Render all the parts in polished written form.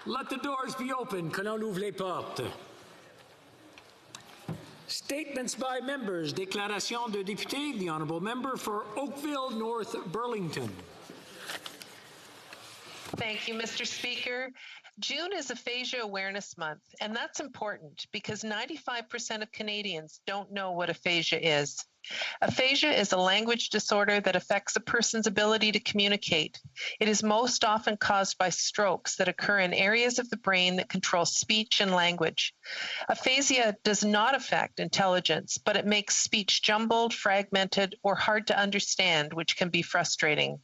Let the doors be open. Que l'on ouvre les portes. Statements by members. Déclaration de député. The Honourable Member for Oakville North Burlington. Thank you, Mr. Speaker. June is Aphasia Awareness Month, and that's important because 95% of Canadians don't know what aphasia is. Aphasia is a language disorder that affects a person's ability to communicate. It is most often caused by strokes that occur in areas of the brain that control speech and language. Aphasia does not affect intelligence, but it makes speech jumbled, fragmented, or hard to understand, which can be frustrating.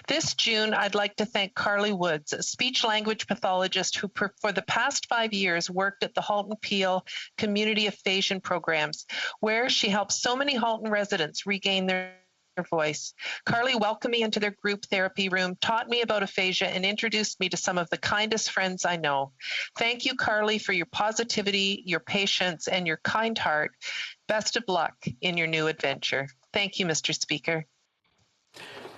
This June, I'd like to thank Carly Woods, a speech-language pathologist who for the past 5 years worked at the Halton Peel Community Aphasia programs, where she helps so many Halton residents regain their voice. Carly welcomed me into their group therapy room, taught me about aphasia, and introduced me to some of the kindest friends I know. Thank you, Carly, for your positivity, your patience, and your kind heart. Best of luck in your new adventure. Thank you, Mr. Speaker.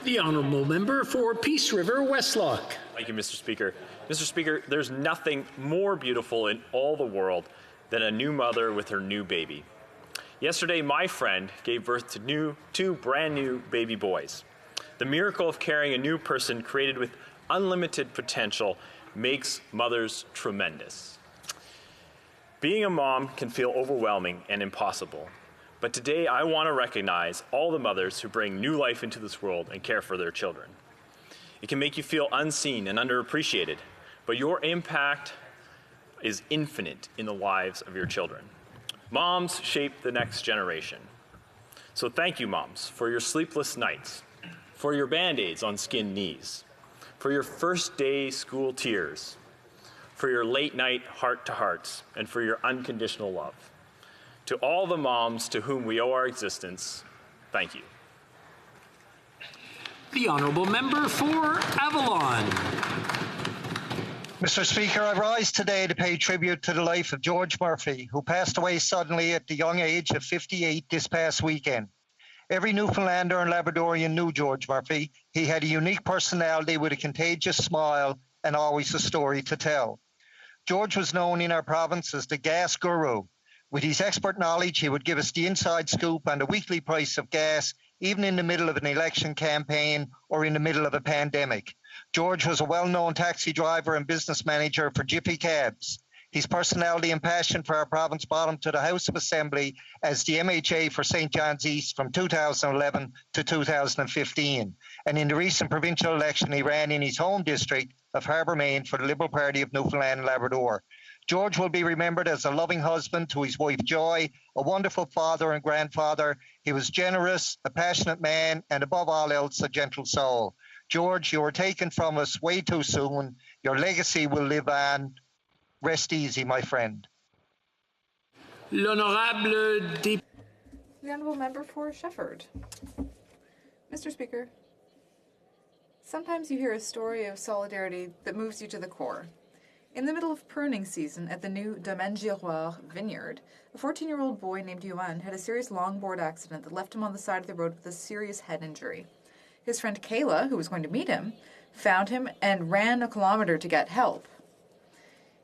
The Honourable Member for Peace River Westlock. Thank you, Mr. Speaker. Mr. Speaker, there's nothing more beautiful in all the world than a new mother with her new baby. Yesterday, my friend gave birth to two brand new baby boys. The miracle of carrying a new person created with unlimited potential makes mothers tremendous. Being a mom can feel overwhelming and impossible. But today, I want to recognize all the mothers who bring new life into this world and care for their children. It can make you feel unseen and underappreciated, but your impact is infinite in the lives of your children. Moms shape the next generation. So thank you, moms, for your sleepless nights, for your Band-Aids on skinned knees, for your first day school tears, for your late night heart-to-hearts, and for your unconditional love. To all the moms to whom we owe our existence, thank you. The Honourable Member for Avalon. Mr. Speaker, I rise today to pay tribute to the life of George Murphy, who passed away suddenly at the young age of 58 this past weekend. Every Newfoundlander and Labradorian knew George Murphy. He had a unique personality with a contagious smile and always a story to tell. George was known in our province as the gas guru. With his expert knowledge, he would give us the inside scoop on the weekly price of gas, even in the middle of an election campaign or in the middle of a pandemic. George was a well-known taxi driver and business manager for Jiffy Cabs. His personality and passion for our province brought him to the House of Assembly as the MHA for St. John's East from 2011 to 2015. And in the recent provincial election, he ran in his home district of Harbour Main for the Liberal Party of Newfoundland and Labrador. George will be remembered as a loving husband to his wife Joy, a wonderful father and grandfather. He was generous, a passionate man, and above all else, a gentle soul. George, you were taken from us way too soon. Your legacy will live on. Rest easy, my friend. L'Honourable Député. The Honourable Member for Shefford. Mr. Speaker, sometimes you hear a story of solidarity that moves you to the core. In the middle of pruning season at the new Domaine Giroir vineyard, a 14-year-old boy named Yuan had a serious longboard accident that left him on the side of the road with a serious head injury. His friend Kayla, who was going to meet him, found him and ran a kilometer to get help.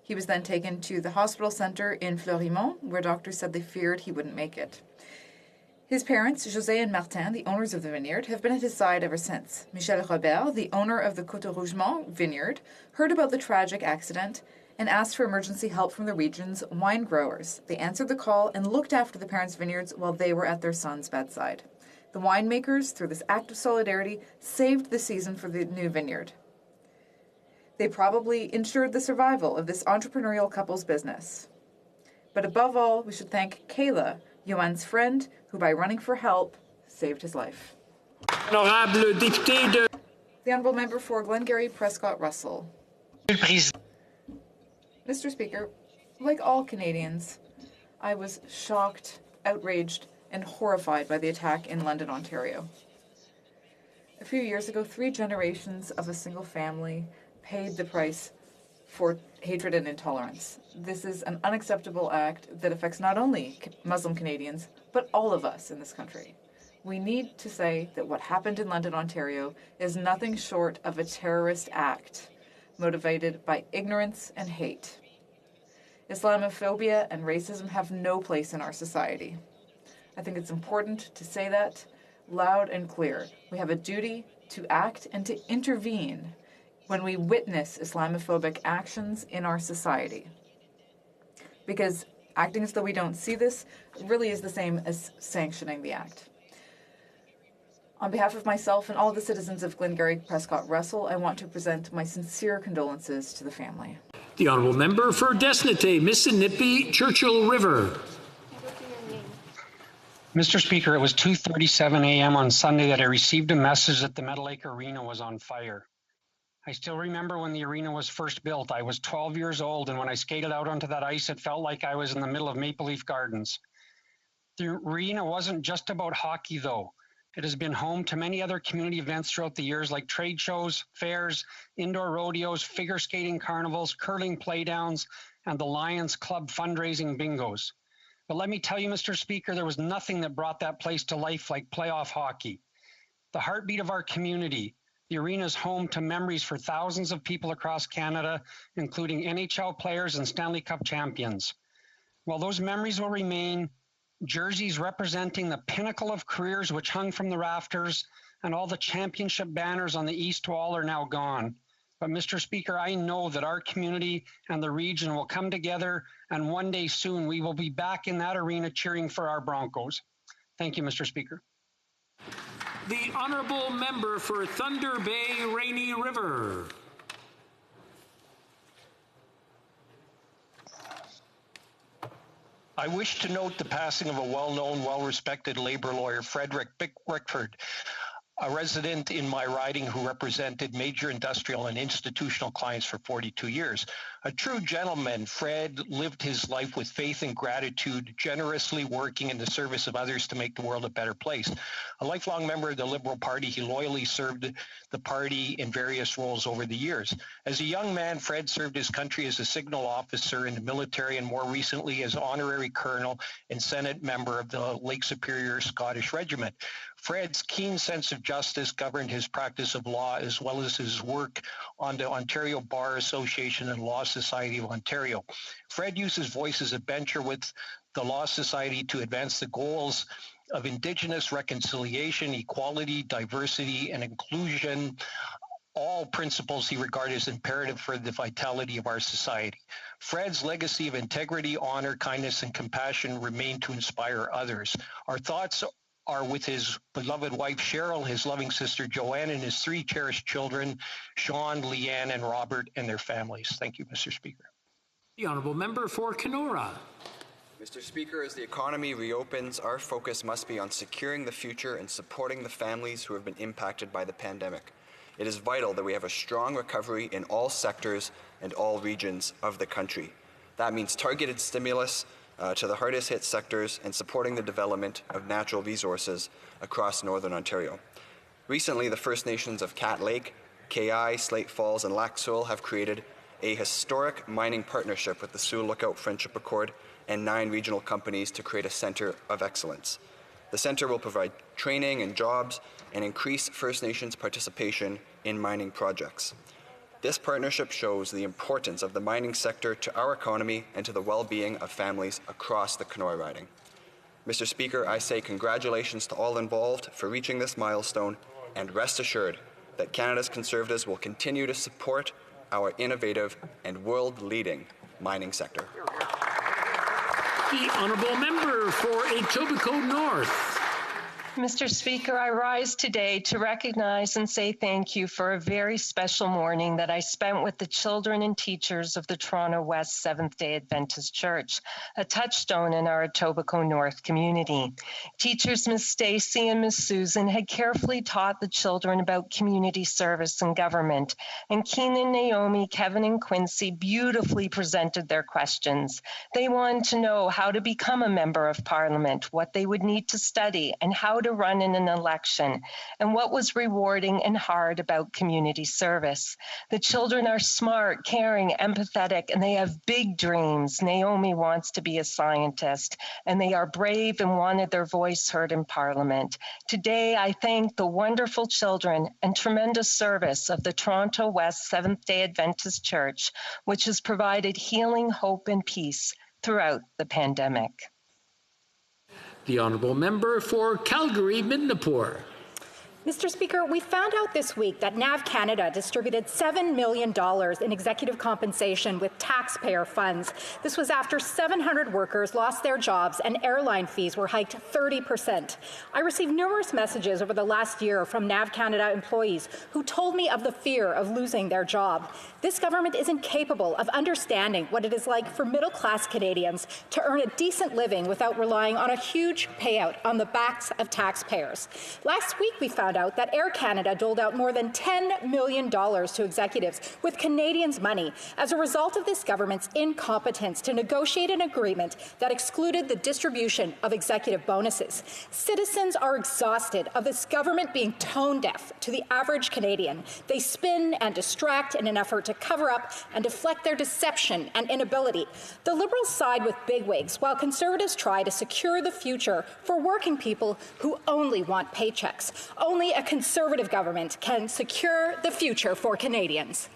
He was then taken to the hospital center in Fleurimont, where doctors said they feared he wouldn't make it. His parents, José and Martin, the owners of the vineyard, have been at his side ever since. Michel Robert, the owner of the Côte Rougemont vineyard, heard about the tragic accident and asked for emergency help from the region's wine growers. They answered the call and looked after the parents' vineyards while they were at their son's bedside. The winemakers, through this act of solidarity, saved the season for the new vineyard. They probably ensured the survival of this entrepreneurial couple's business. But above all, we should thank Kayla, Yuan's friend, who by running for help, saved his life. Honourable Député de... The Honourable Member for Glengarry Prescott Russell. Mr. Speaker, like all Canadians, I was shocked, outraged, and horrified by the attack in London, Ontario. A few years ago, 3 generations of a single family paid the price for hatred and intolerance. This is an unacceptable act that affects not only Muslim Canadians, but all of us in this country. We need to say that what happened in London, Ontario is nothing short of a terrorist act. motivated by ignorance and hate. Islamophobia and racism have no place in our society. I think it's important to say that loud and clear. We have a duty to act and to intervene when we witness Islamophobic actions in our society. Because acting as though we don't see this really is the same as sanctioning the act. On behalf of myself and all the citizens of Glengarry Prescott Russell, I want to present my sincere condolences to the family. The Honourable Member for Desnatay, Mississippi, Churchill River. Mr. Speaker, it was 2:37 a.m. on Sunday that I received a message that the Meadow Lake Arena was on fire. I still remember when the arena was first built. I was 12 years old, and when I skated out onto that ice, it felt like I was in the middle of Maple Leaf Gardens. The arena wasn't just about hockey, though. It has been home to many other community events throughout the years, like trade shows, fairs, indoor rodeos, figure skating carnivals, curling playdowns, and the Lions Club fundraising bingos. But let me tell you, Mr. Speaker, there was nothing that brought that place to life like playoff hockey. The heartbeat of our community, the arena is home to memories for thousands of people across Canada, including NHL players and Stanley Cup champions. While those memories will remain, jerseys representing the pinnacle of careers which hung from the rafters and all the championship banners on the east wall are now gone. But Mr. Speaker, I know that our community and the region will come together, and one day soon we will be back in that arena cheering for our Broncos. Thank you, Mr. Speaker. The Honourable Member for Thunder Bay, Rainy River. I wish to note the passing of a well-known, well-respected labor lawyer, Frederick Bickford, a resident in my riding who represented major industrial and institutional clients for 42 years. A true gentleman, Fred lived his life with faith and gratitude, generously working in the service of others to make the world a better place. A lifelong member of the Liberal Party, he loyally served the party in various roles over the years. As a young man, Fred served his country as a signal officer in the military and more recently as honorary colonel and Senate member of the Lake Superior Scottish Regiment. Fred's keen sense of justice governed his practice of law as well as his work on the Ontario Bar Association and Law Society of Ontario. Fred used his voice as a bencher with the Law Society to advance the goals of Indigenous reconciliation, equality, diversity, and inclusion, all principles he regarded as imperative for the vitality of our society. Fred's legacy of integrity, honor, kindness, and compassion remain to inspire others. Our thoughts are with his beloved wife, Cheryl, his loving sister, Joanne, and his three cherished children, Sean, Leanne, and Robert, and their families. Thank you, Mr. Speaker. The Honourable Member for Kenora. Mr. Speaker, as the economy reopens, our focus must be on securing the future and supporting the families who have been impacted by the pandemic. It is vital that we have a strong recovery in all sectors and all regions of the country. That means targeted stimulus to the hardest hit sectors and supporting the development of natural resources across Northern Ontario. Recently, the First Nations of Cat Lake, KI, Slate Falls, and Lac Seul have created a historic mining partnership with the Sioux Lookout Friendship Accord and 9 regional companies to create a centre of excellence. The centre will provide training and jobs and increase First Nations participation in mining projects. This partnership shows the importance of the mining sector to our economy and to the well-being of families across the Kenora riding. Mr. Speaker, I say congratulations to all involved for reaching this milestone, and rest assured that Canada's Conservatives will continue to support our innovative and world-leading mining sector. The Honourable Member for Etobicoke North. Mr. Speaker, I rise today to recognize and say thank you for a very special morning that I spent with the children and teachers of the Toronto West Seventh-day Adventist Church, a touchstone in our Etobicoke North community. Teachers Ms. Stacy and Ms. Susan had carefully taught the children about community service and government, and Keenan, Naomi, Kevin, and Quincy beautifully presented their questions. They wanted to know how to become a member of Parliament, what they would need to study, and how to run in an election and what was rewarding and hard about community service. The children are smart, caring, empathetic, and they have big dreams. Naomi wants to be a scientist, and they are brave and wanted their voice heard in Parliament. Today, I thank the wonderful children and tremendous service of the Toronto West Seventh-day Adventist Church, which has provided healing, hope, and peace throughout the pandemic. The Honourable Member for Calgary-Midnapore. Mr. Speaker, we found out this week that NAV Canada distributed $7 million in executive compensation with taxpayer funds. This was after 700 workers lost their jobs and airline fees were hiked 30%. I received numerous messages over the last year from NAV Canada employees who told me of the fear of losing their job. This government is incapable of understanding what it is like for middle-class Canadians to earn a decent living without relying on a huge payout on the backs of taxpayers. Last week, we found out that Air Canada doled out more than $10 million to executives with Canadians' money as a result of this government's incompetence to negotiate an agreement that excluded the distribution of executive bonuses. Citizens are exhausted of this government being tone deaf to the average Canadian. They spin and distract in an effort to cover up and deflect their deception and inability. The Liberals side with bigwigs, while Conservatives try to secure the future for working people who only want paychecks. Only a Conservative government can secure the future for Canadians.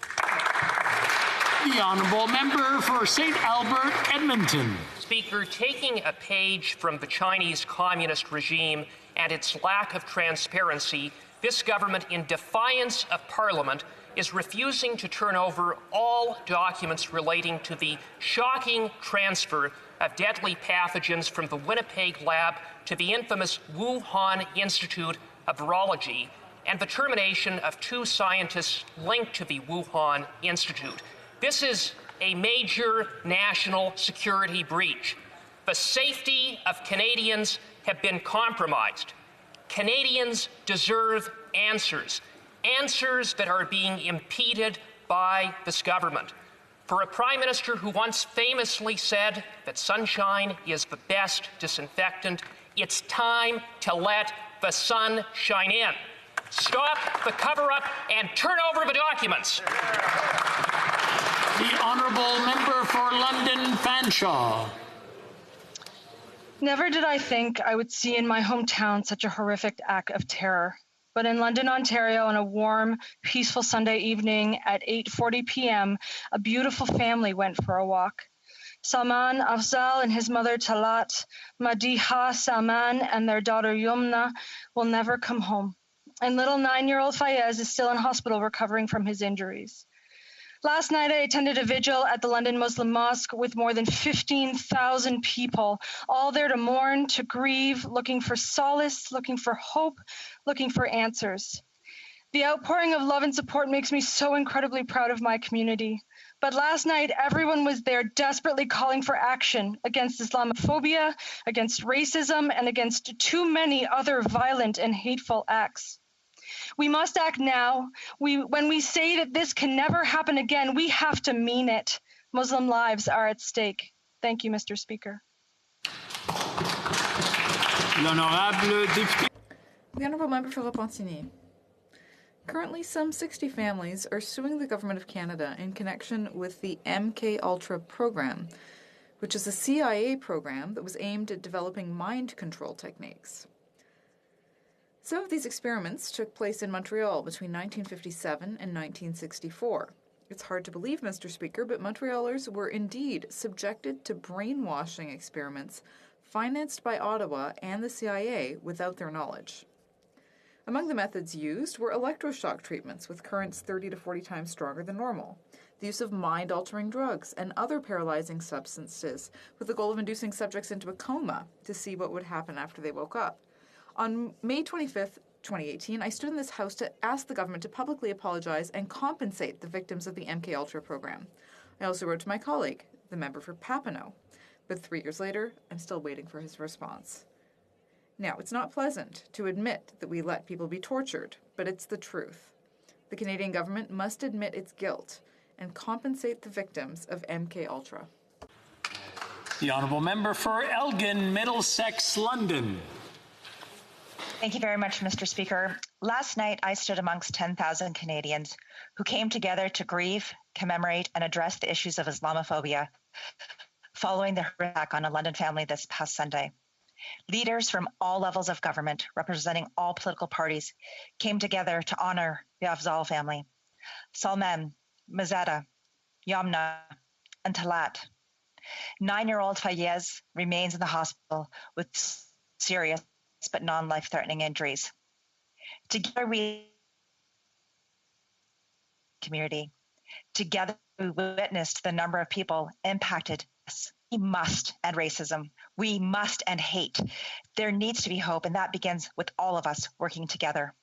The Honourable Member for St. Albert, Edmonton. Speaker, taking a page from the Chinese Communist regime and its lack of transparency, this government, in defiance of Parliament, is refusing to turn over all documents relating to the shocking transfer of deadly pathogens from the Winnipeg lab to the infamous Wuhan Institute of Virology and the termination of 2 scientists linked to the Wuhan Institute. This is a major national security breach. The safety of Canadians have been compromised. Canadians deserve answers, answers that are being impeded by this government. For a Prime Minister who once famously said that sunshine is the best disinfectant, it's time to let the sun shine in. Stop the cover-up and turn over the documents. The Honourable Member for London Fanshawe. Never did I think I would see in my hometown such a horrific act of terror. But in London, Ontario, on a warm, peaceful Sunday evening at 8:40 p.m., a beautiful family went for a walk. Salman Afzal and his mother Talat, Madiha Salman and their daughter Yumna will never come home. And little 9-year-old Fayez is still in hospital recovering from his injuries. Last night, I attended a vigil at the London Muslim Mosque with more than 15,000 people, all there to mourn, to grieve, looking for solace, looking for hope, looking for answers. The outpouring of love and support makes me so incredibly proud of my community. But last night, everyone was there desperately calling for action against Islamophobia, against racism, and against too many other violent and hateful acts. We must act now. When we say that this can never happen again, we have to mean it. Muslim lives are at stake. Thank you, Mr. Speaker. The Honourable Member for Repentigny. Currently, some 60 families are suing the Government of Canada in connection with the MK Ultra program, which is a CIA program that was aimed at developing mind control techniques. Some of these experiments took place in Montreal between 1957 and 1964. It's hard to believe, Mr. Speaker, but Montrealers were indeed subjected to brainwashing experiments financed by Ottawa and the CIA without their knowledge. Among the methods used were electroshock treatments with currents 30 to 40 times stronger than normal, the use of mind-altering drugs and other paralyzing substances with the goal of inducing subjects into a coma to see what would happen after they woke up. On May 25th, 2018, I stood in this House to ask the government to publicly apologize and compensate the victims of the MK Ultra program. I also wrote to my colleague, the member for Papineau, but 3 years later, I'm still waiting for his response. Now, it's not pleasant to admit that we let people be tortured, but it's the truth. The Canadian government must admit its guilt and compensate the victims of MK Ultra. The Honourable Member for Elgin, Middlesex, London. Thank you very much, Mr. Speaker. Last night, I stood amongst 10,000 Canadians who came together to grieve, commemorate, and address the issues of Islamophobia following the attack on a London family this past Sunday. Leaders from all levels of government, representing all political parties, came together to honor the Afzal family. Salman, Mazada, Yamna, and Talat. 9-year-old Fayez remains in the hospital with serious but non-life-threatening injuries. Together we community. Together we witnessed the number of people impacted. We must end racism. We must end hate. There needs to be hope, and that begins with all of us working together.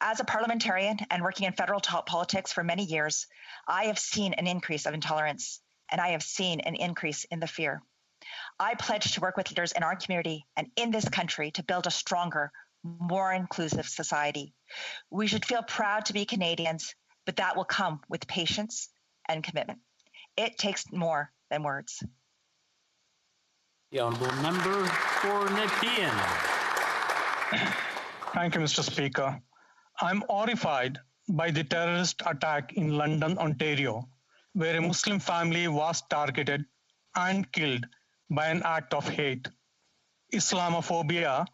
As a parliamentarian and working in federal politics for many years, I have seen an increase of intolerance, and I have seen an increase in the fear. I pledge to work with leaders in our community and in this country to build a stronger, more inclusive society. We should feel proud to be Canadians, but that will come with patience and commitment. It takes more than words. The honourable member for Nepean. Thank you, Mr. Speaker. I'm horrified by the terrorist attack in London, Ontario, where a Muslim family was targeted and killed by an act of hate. Islamophobia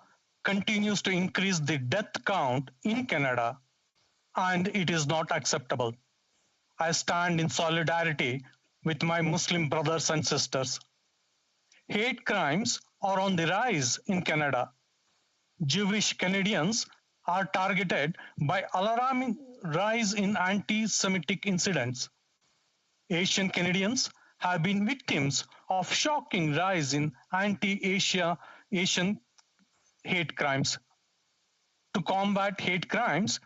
continues to increase the death count in Canada, and it is not acceptable. I stand in solidarity with my Muslim brothers and sisters. Hate crimes are on the rise in Canada. Jewish Canadians are targeted by alarming rise in anti-Semitic incidents. Asian Canadians have been victims of shocking rise in anti-Asian hate crimes. To combat hate crimes,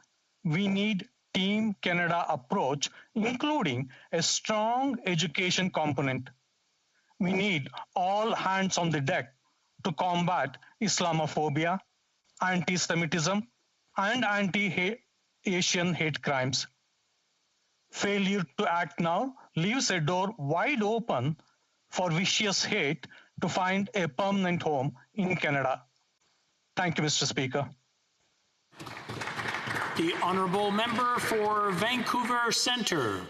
we need Team Canada approach, including a strong education component. We need all hands on the deck to combat Islamophobia, anti-Semitism, and anti-Asian hate crimes. Failure to act now leaves a door wide open for vicious hate to find a permanent home in Canada. Thank you, Mr. Speaker. The honourable member for Vancouver Centre.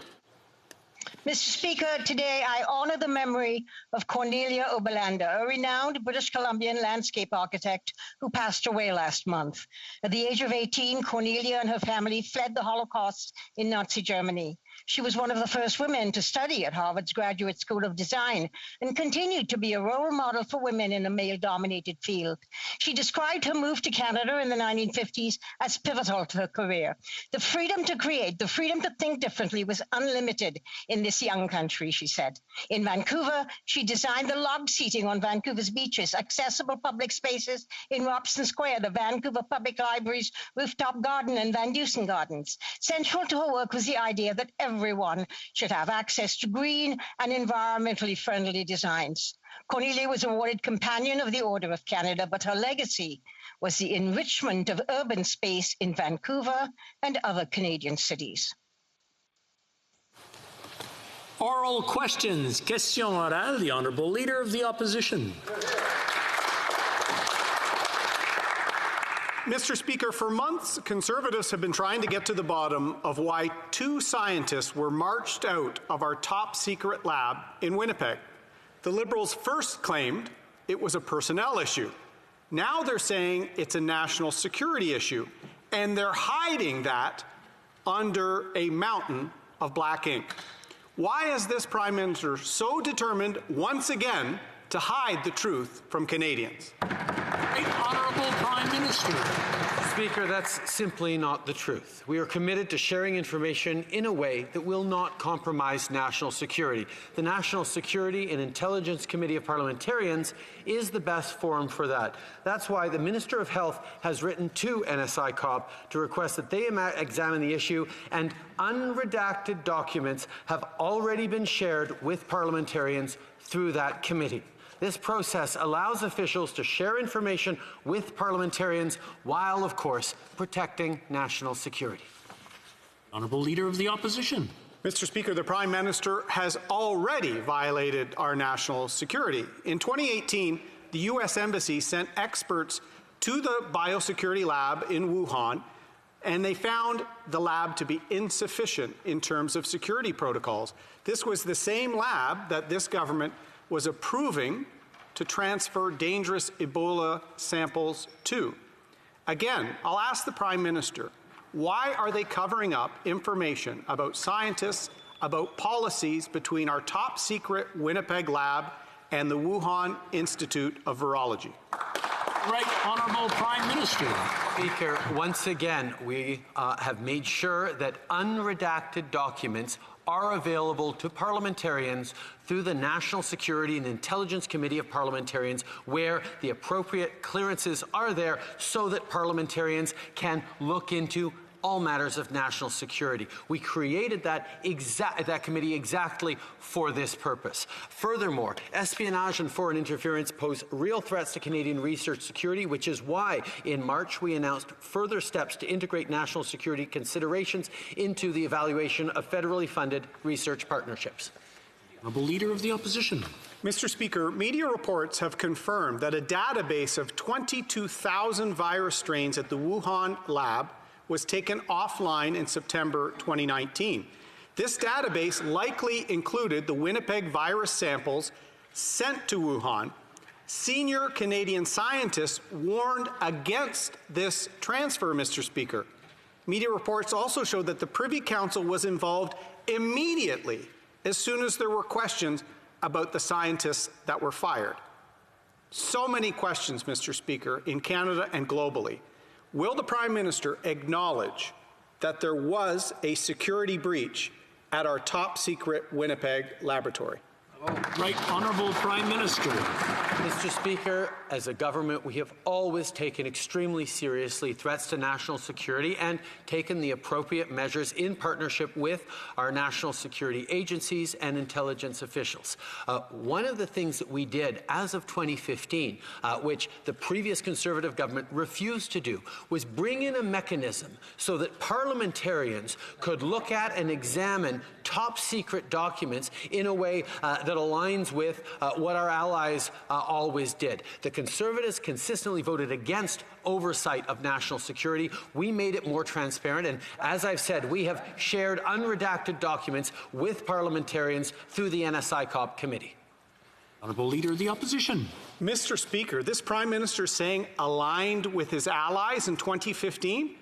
Mr. Speaker, today I honour the memory of Cornelia Oberlander, a renowned British Columbian landscape architect who passed away last month. At the age of 18, Cornelia and her family fled the Holocaust in Nazi Germany. She was one of the first women to study at Harvard's Graduate School of Design and continued to be a role model for women in a male-dominated field. She described her move to Canada in the 1950s as pivotal to her career. The freedom to create, the freedom to think differently was unlimited in this young country, she said. In Vancouver, she designed the log seating on Vancouver's beaches, accessible public spaces in Robson Square, the Vancouver Public Library's rooftop garden, and Van Dusen Gardens. Central to her work was the idea that everyone should have access to green and environmentally friendly designs. Cornelia was awarded Companion of the Order of Canada, but her legacy was the enrichment of urban space in Vancouver and other Canadian cities. Oral questions. Question orale. The honourable Leader of the Opposition. Mr. Speaker, for months, Conservatives have been trying to get to the bottom of why 2 scientists were marched out of our top secret lab in Winnipeg. The Liberals first claimed it was a personnel issue. Now they're saying it's a national security issue, and they're hiding that under a mountain of black ink. Why is this Prime Minister so determined once again to hide the truth from Canadians? Honourable Prime Minister. Speaker, that's simply not the truth. We are committed to sharing information in a way that will not compromise national security. The National Security and Intelligence Committee of Parliamentarians is the best forum for that. That's why the Minister of Health has written to NSI COP to request that they examine the issue, and unredacted documents have already been shared with parliamentarians through that committee. This process allows officials to share information with parliamentarians while, of course, protecting national security. Honourable Leader of the Opposition. Mr. Speaker, the Prime Minister has already violated our national security. In 2018, the U.S. Embassy sent experts to the biosecurity lab in Wuhan, and they found the lab to be insufficient in terms of security protocols. This was the same lab that this government was approving to transfer dangerous Ebola samples to. Again, I'll ask the Prime Minister, why are they covering up information about scientists, about policies between our top secret Winnipeg lab and the Wuhan Institute of Virology? Right, Honourable Prime Minister. Speaker, once again, we have made sure that unredacted documents are available to parliamentarians through the National Security and Intelligence Committee of Parliamentarians, where the appropriate clearances are there so that parliamentarians can look into all matters of national security. We created that committee exactly for this purpose. Furthermore, espionage and foreign interference pose real threats to Canadian research security, which is why in March we announced further steps to integrate national security considerations into the evaluation of federally funded research partnerships. Honourable Leader of the Opposition. Mr. Speaker, media reports have confirmed that a database of 22,000 virus strains at the Wuhan lab was taken offline in September 2019. This database likely included the Winnipeg virus samples sent to Wuhan. Senior Canadian scientists warned against this transfer, Mr. Speaker. Media reports also showed that the Privy Council was involved immediately as soon as there were questions about the scientists that were fired. So many questions, Mr. Speaker, in Canada and globally. Will the Prime Minister acknowledge that there was a security breach at our top secret Winnipeg laboratory? Right, Honourable Prime Minister. Mr. Speaker, as a government, we have always taken extremely seriously threats to national security and taken the appropriate measures in partnership with our national security agencies and intelligence officials. One of the things that we did as of 2015, which the previous Conservative government refused to do, was bring in a mechanism so that parliamentarians could look at and examine top secret documents in a way that aligns with what our allies always did. The Conservatives consistently voted against oversight of national security. We made it more transparent, and as I've said, we have shared unredacted documents with parliamentarians through the NSICOP committee. Honourable Leader of the Opposition. Mr. Speaker, this Prime Minister saying aligned with his allies in 2015?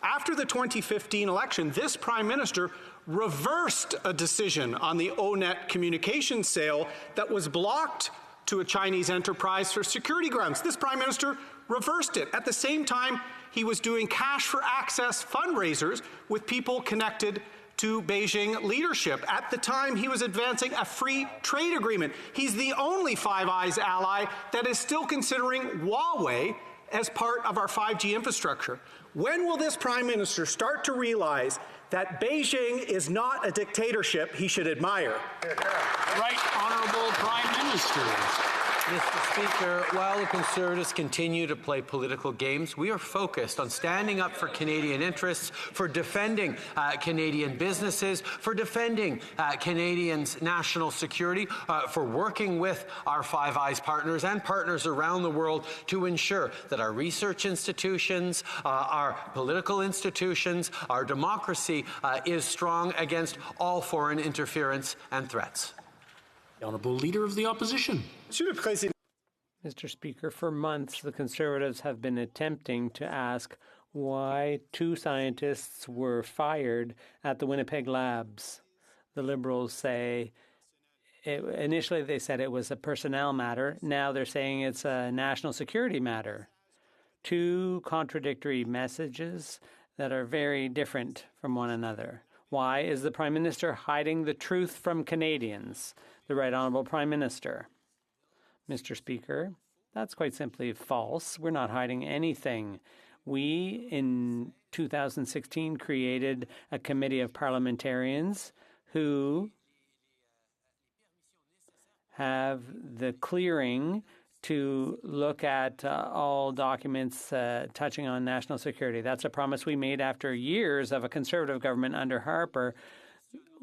After the 2015 election, this Prime Minister reversed a decision on the ONET communications sale that was blocked to a Chinese enterprise for security grounds. This Prime Minister reversed it. At the same time, he was doing cash for access fundraisers with people connected to Beijing leadership. At the time, he was advancing a free trade agreement. He's the only Five Eyes ally that is still considering Huawei as part of our 5G infrastructure. When will this Prime Minister start to realize that Beijing is not a dictatorship he should admire? Right, Honourable Prime Minister. Mr. Speaker, while the Conservatives continue to play political games, we are focused on standing up for Canadian interests, for defending Canadian businesses, for defending Canadians' national security, for working with our Five Eyes partners and partners around the world to ensure that our research institutions, our political institutions, our democracy is strong against all foreign interference and threats. The Honourable Leader of the Opposition. Mr. Speaker, for months the Conservatives have been attempting to ask why 2 scientists were fired at the Winnipeg labs. The Liberals say, initially they said it was a personnel matter. Now they're saying it's a national security matter. 2 contradictory messages that are very different from one another. Why is the Prime Minister hiding the truth from Canadians? The Right Honourable Prime Minister. Mr. Speaker, that's quite simply false. We're not hiding anything. We, in 2016, created a committee of parliamentarians who have the clearing to look at all documents touching on national security. That's a promise we made after years of a Conservative government under Harper.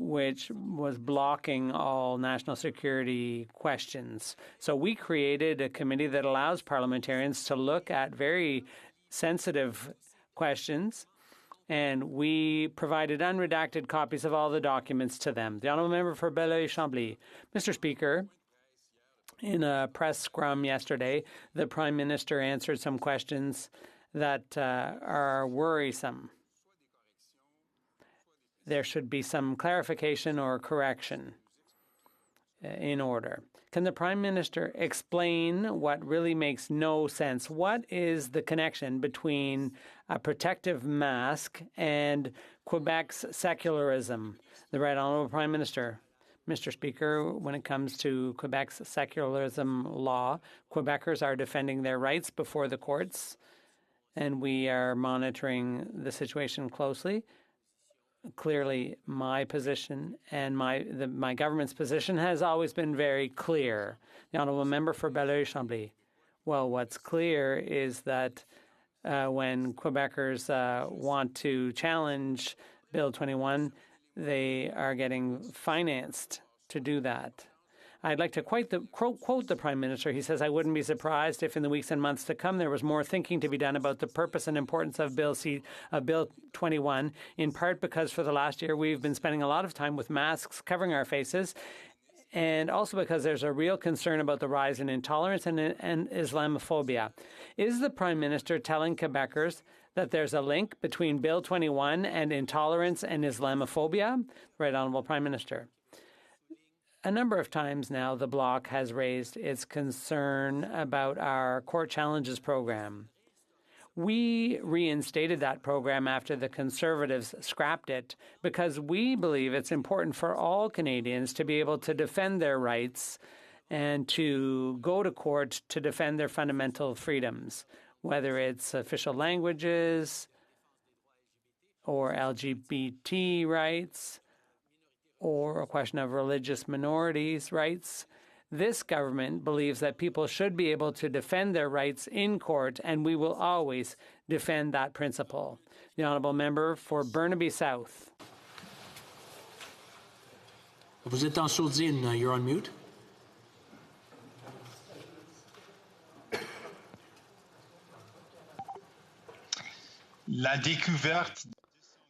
which was blocking all national security questions. So we created a committee that allows parliamentarians to look at very sensitive questions, and we provided unredacted copies of all the documents to them. The Honourable Member for Belleuil-Chambly. Mr. Speaker, in a press scrum yesterday, the Prime Minister answered some questions that are worrisome. There should be some clarification or correction in order. Can the Prime Minister explain what really makes no sense? What is the connection between a protective mask and Quebec's secularism? The Right Honourable Prime Minister. Mr. Speaker, when it comes to Quebec's secularism law, Quebecers are defending their rights before the courts, and we are monitoring the situation closely. Clearly, my position and my government's position has always been very clear. The Honourable Member for Belleuil-Chambly. Well, what's clear is that when Quebecers want to challenge Bill 21, they are getting financed to do that. I'd like to quote the Prime Minister. He says, I wouldn't be surprised if in the weeks and months to come there was more thinking to be done about the purpose and importance of Bill 21, in part because for the last year we've been spending a lot of time with masks covering our faces, and also because there's a real concern about the rise in intolerance and Islamophobia. Is the Prime Minister telling Quebecers that there's a link between Bill 21 and intolerance and Islamophobia? Right Honourable Prime Minister. A number of times now, the Bloc has raised its concern about our court challenges program. We reinstated that program after the Conservatives scrapped it because we believe it's important for all Canadians to be able to defend their rights and to go to court to defend their fundamental freedoms, whether it's official languages or LGBT rights or a question of religious minorities' rights. This government believes that people should be able to defend their rights in court, and we will always defend that principle. The Honourable Member for Burnaby South. Vous êtes en sourdine. You're on mute. La découverte.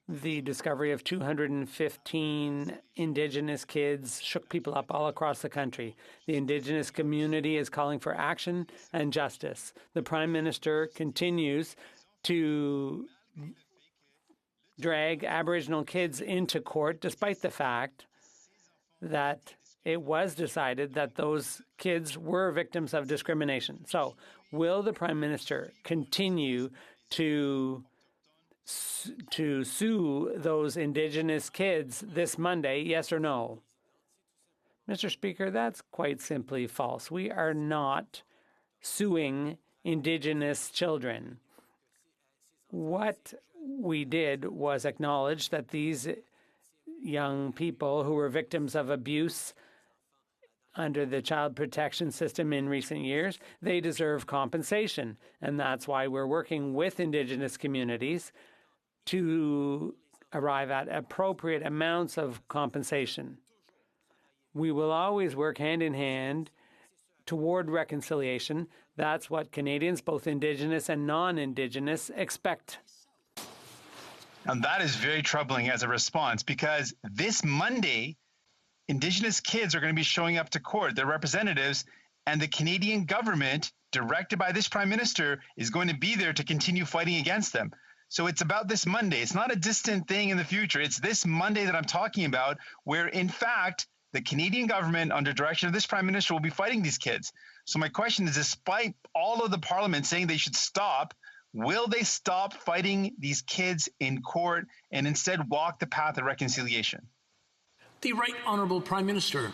The discovery of 215 Indigenous kids shook people up all across the country. The Indigenous community is calling for action and justice. The Prime Minister continues to drag Aboriginal kids into court, despite the fact that it was decided that those kids were victims of discrimination. So, will the Prime Minister continue to sue those Indigenous kids this Monday, yes or no? Mr. Speaker, that's quite simply false. We are not suing Indigenous children. What we did was acknowledge that these young people who were victims of abuse under the child protection system in recent years, they deserve compensation. And that's why we're working with Indigenous communities to arrive at appropriate amounts of compensation. We will always work hand in hand toward reconciliation. That's what Canadians, both Indigenous and non-Indigenous, expect. And that is very troubling as a response, because this Monday, Indigenous kids are going to be showing up to court, their representatives, and the Canadian government, directed by this Prime Minister, is going to be there to continue fighting against them. So it's about this Monday. It's not a distant thing in the future. It's this Monday that I'm talking about, where, in fact, the Canadian government, under direction of this Prime Minister, will be fighting these kids. So my question is, despite all of the Parliament saying they should stop, will they stop fighting these kids in court and instead walk the path of reconciliation? The Right Honourable Prime Minister.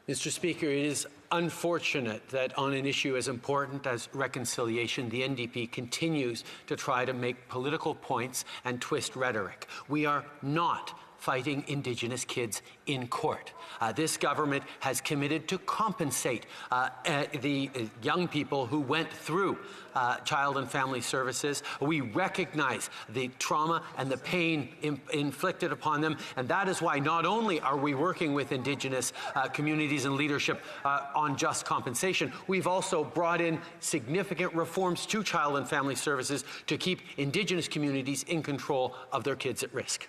Mr. Speaker, it is unfortunate that on an issue as important as reconciliation, the NDP continues to try to make political points and twist rhetoric. We are not fighting Indigenous kids in court. This government has committed to compensate the young people who went through Child and Family Services. We recognize the trauma and the pain inflicted upon them, and that is why not only are we working with Indigenous communities and leadership on just compensation, we've also brought in significant reforms to Child and Family Services to keep Indigenous communities in control of their kids at risk.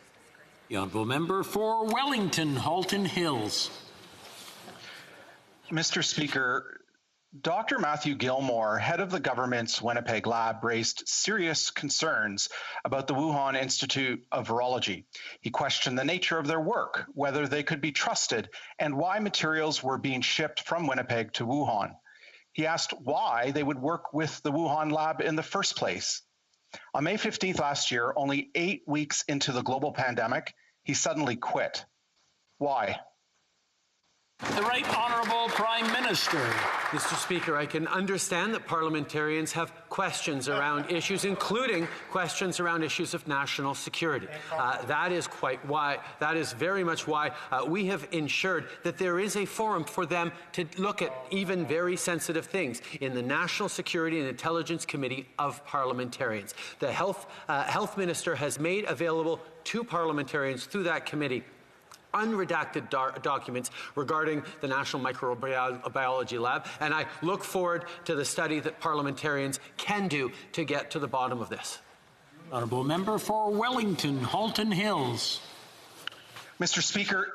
The honourable member for Wellington, Halton Hills. Mr. Speaker, Dr. Matthew Gilmore, head of the government's Winnipeg lab, raised serious concerns about the Wuhan Institute of Virology. He questioned the nature of their work, whether they could be trusted, and why materials were being shipped from Winnipeg to Wuhan. He asked why they would work with the Wuhan lab in the first place. On May 15th last year, only 8 weeks into the global pandemic, he suddenly quit. Why? The Right Honourable Prime Minister. Mr. Speaker, I can understand that parliamentarians have questions around issues, including questions around issues of national security. That is very much why we have ensured that there is a forum for them to look at even very sensitive things in the National Security and Intelligence Committee of Parliamentarians. The Health Minister has made available to parliamentarians through that committee unredacted documents regarding the National Microbiology Lab, and I look forward to the study that parliamentarians can do to get to the bottom of this. Honourable member for Wellington, Halton Hills. Mr. Speaker,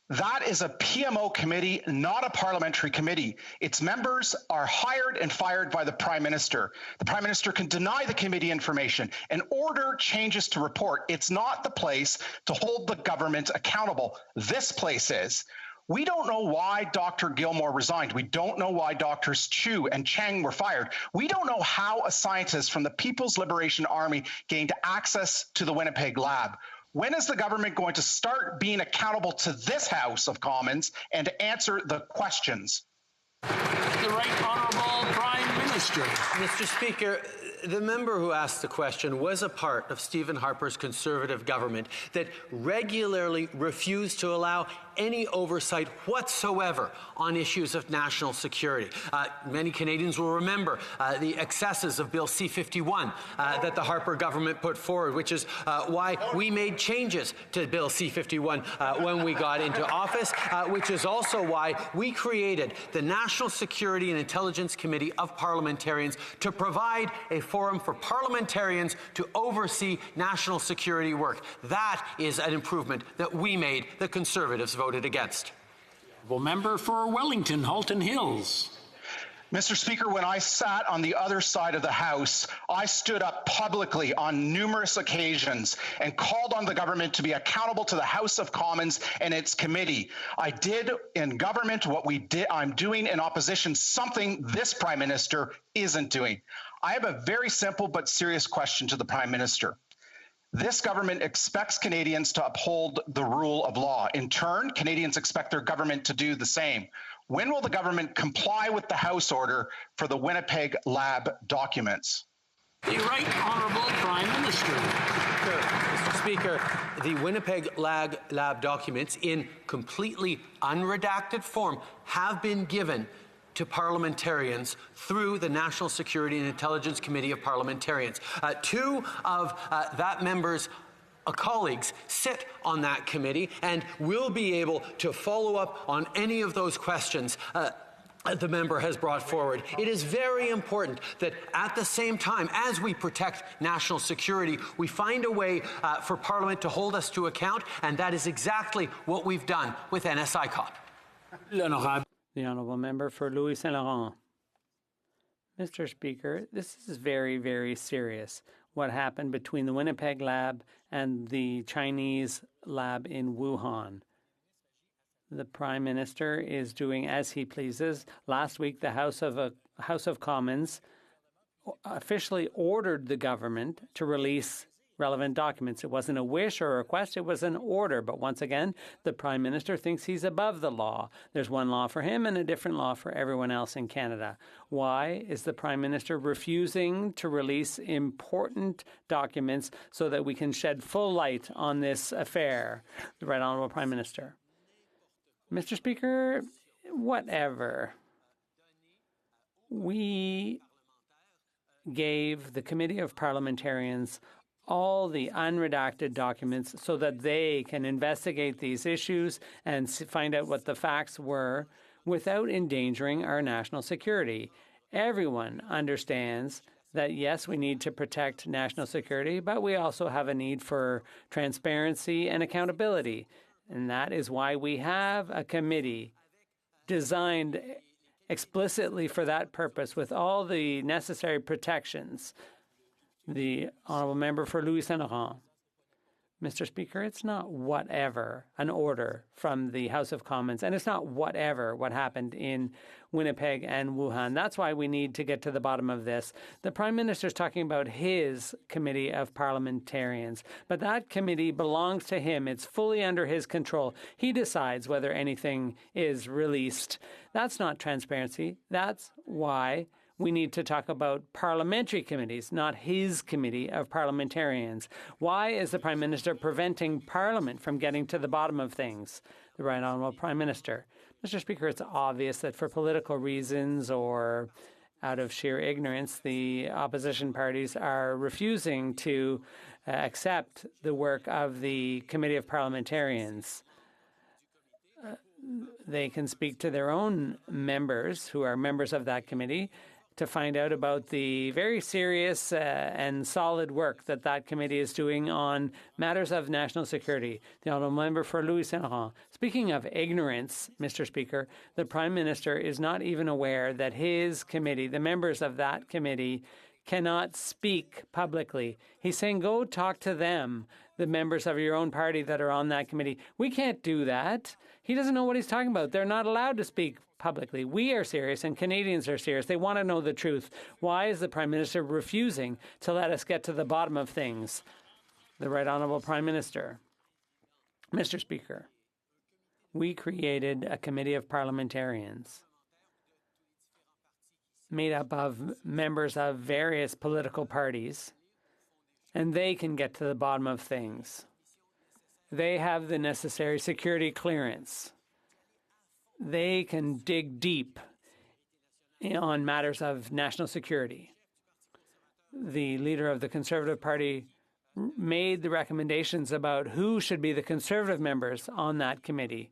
that is a PMO committee, not a parliamentary committee. Its members are hired and fired by the Prime Minister. The Prime Minister can deny the committee information and order changes to report. It's not the place to hold the government accountable. This place is. We don't know why Dr. Gilmore resigned. We don't know why Drs. Chu and Cheng were fired. We don't know how a scientist from the People's Liberation Army gained access to the Winnipeg lab. When is the government going to start being accountable to this House of Commons and to answer the questions? The Right Honourable Prime Minister. Mr. Speaker, the member who asked the question was a part of Stephen Harper's Conservative government that regularly refused to allow any oversight whatsoever on issues of national security. Many Canadians will remember the excesses of Bill C-51 that the Harper government put forward, which is why we made changes to Bill C-51 when we got into office, which is also why we created the National Security and Intelligence Committee of Parliamentarians to provide a forum for parliamentarians to oversee national security work. That is an improvement that we made, the Conservatives voted against. Member for Wellington, Halton Hills. Mr. Speaker, when I sat on the other side of the House, I stood up publicly on numerous occasions and called on the government to be accountable to the House of Commons and its committee. I did in government what I'm doing in opposition, something this Prime Minister isn't doing. I have a very simple but serious question to the Prime Minister. This government expects Canadians to uphold the rule of law. In turn, Canadians expect their government to do the same. When will the government comply with the House order for the Winnipeg lab documents? The Right Honourable Prime Minister. Mr. Speaker, the Winnipeg lab documents in completely unredacted form have been given to parliamentarians through the National Security and Intelligence Committee of Parliamentarians. Two of that member's colleagues sit on that committee and will be able to follow up on any of those questions the member has brought forward. It is very important that at the same time as we protect national security, we find a way for Parliament to hold us to account, and that is exactly what we've done with NSICOP. The honourable member for Louis Saint Laurent. Mr. Speaker, this is very, very serious. What happened between the Winnipeg lab and the Chinese lab in Wuhan. The Prime Minister is doing as he pleases. Last week, the House of Commons officially ordered the government to release relevant documents. It wasn't a wish or a request, it was an order. But once again, the Prime Minister thinks he's above the law. There's one law for him and a different law for everyone else in Canada. Why is the Prime Minister refusing to release important documents so that we can shed full light on this affair? The Right Honourable Prime Minister. Mr. Speaker, whatever. We gave the Committee of Parliamentarians all the unredacted documents so that they can investigate these issues and find out what the facts were without endangering our national security. Everyone understands that, yes, we need to protect national security, but we also have a need for transparency and accountability. And that is why we have a committee designed explicitly for that purpose with all the necessary protections. The Honourable Member for Louis Saint-Laurent. Mr. Speaker, it's not whatever an order from the House of Commons, and it's not whatever what happened in Winnipeg and Wuhan. That's why we need to get to the bottom of this. The Prime Minister is talking about his committee of parliamentarians, but that committee belongs to him. It's fully under his control. He decides whether anything is released. That's not transparency. That's why we need to talk about parliamentary committees, not his committee of parliamentarians. Why is the Prime Minister preventing Parliament from getting to the bottom of things? The Right Honourable Prime Minister. Mr. Speaker, it's obvious that for political reasons or out of sheer ignorance, the opposition parties are refusing to accept the work of the Committee of Parliamentarians. They can speak to their own members who are members of that committee to find out about the very serious and solid work that that committee is doing on matters of national security. The Honourable Member for Louis Saint-Laurent. Speaking of ignorance, Mr. Speaker, the Prime Minister is not even aware that his committee, the members of that committee, cannot speak publicly. He's saying, go talk to them, the members of your own party that are on that committee. We can't do that. He doesn't know what he's talking about. They're not allowed to speak publicly. We are serious and Canadians are serious. They want to know the truth. Why is the Prime Minister refusing to let us get to the bottom of things? The Right Honourable Prime Minister. Mr. Speaker, we created a committee of parliamentarians made up of members of various political parties, and they can get to the bottom of things. They have the necessary security clearance. They can dig deep on matters of national security. The leader of the Conservative Party made the recommendations about who should be the Conservative members on that committee.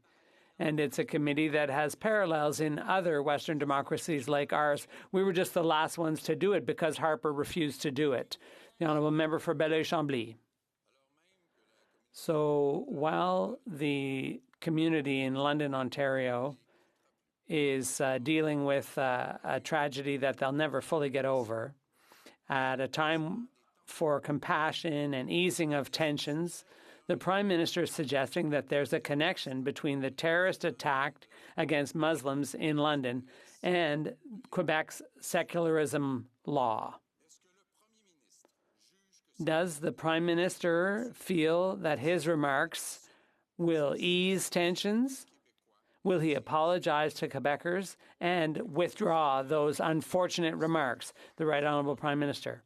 And it's a committee that has parallels in other Western democracies like ours. We were just the last ones to do it because Harper refused to do it. The Honourable Member for Belleuil-Chambly. So while the community in London, Ontario is dealing with a tragedy that they'll never fully get over, at a time for compassion and easing of tensions, the Prime Minister is suggesting that there's a connection between the terrorist attack against Muslims in London and Quebec's secularism law. Does the Prime Minister feel that his remarks will ease tensions? Will he apologize to Quebecers and withdraw those unfortunate remarks? The Right Honourable Prime Minister.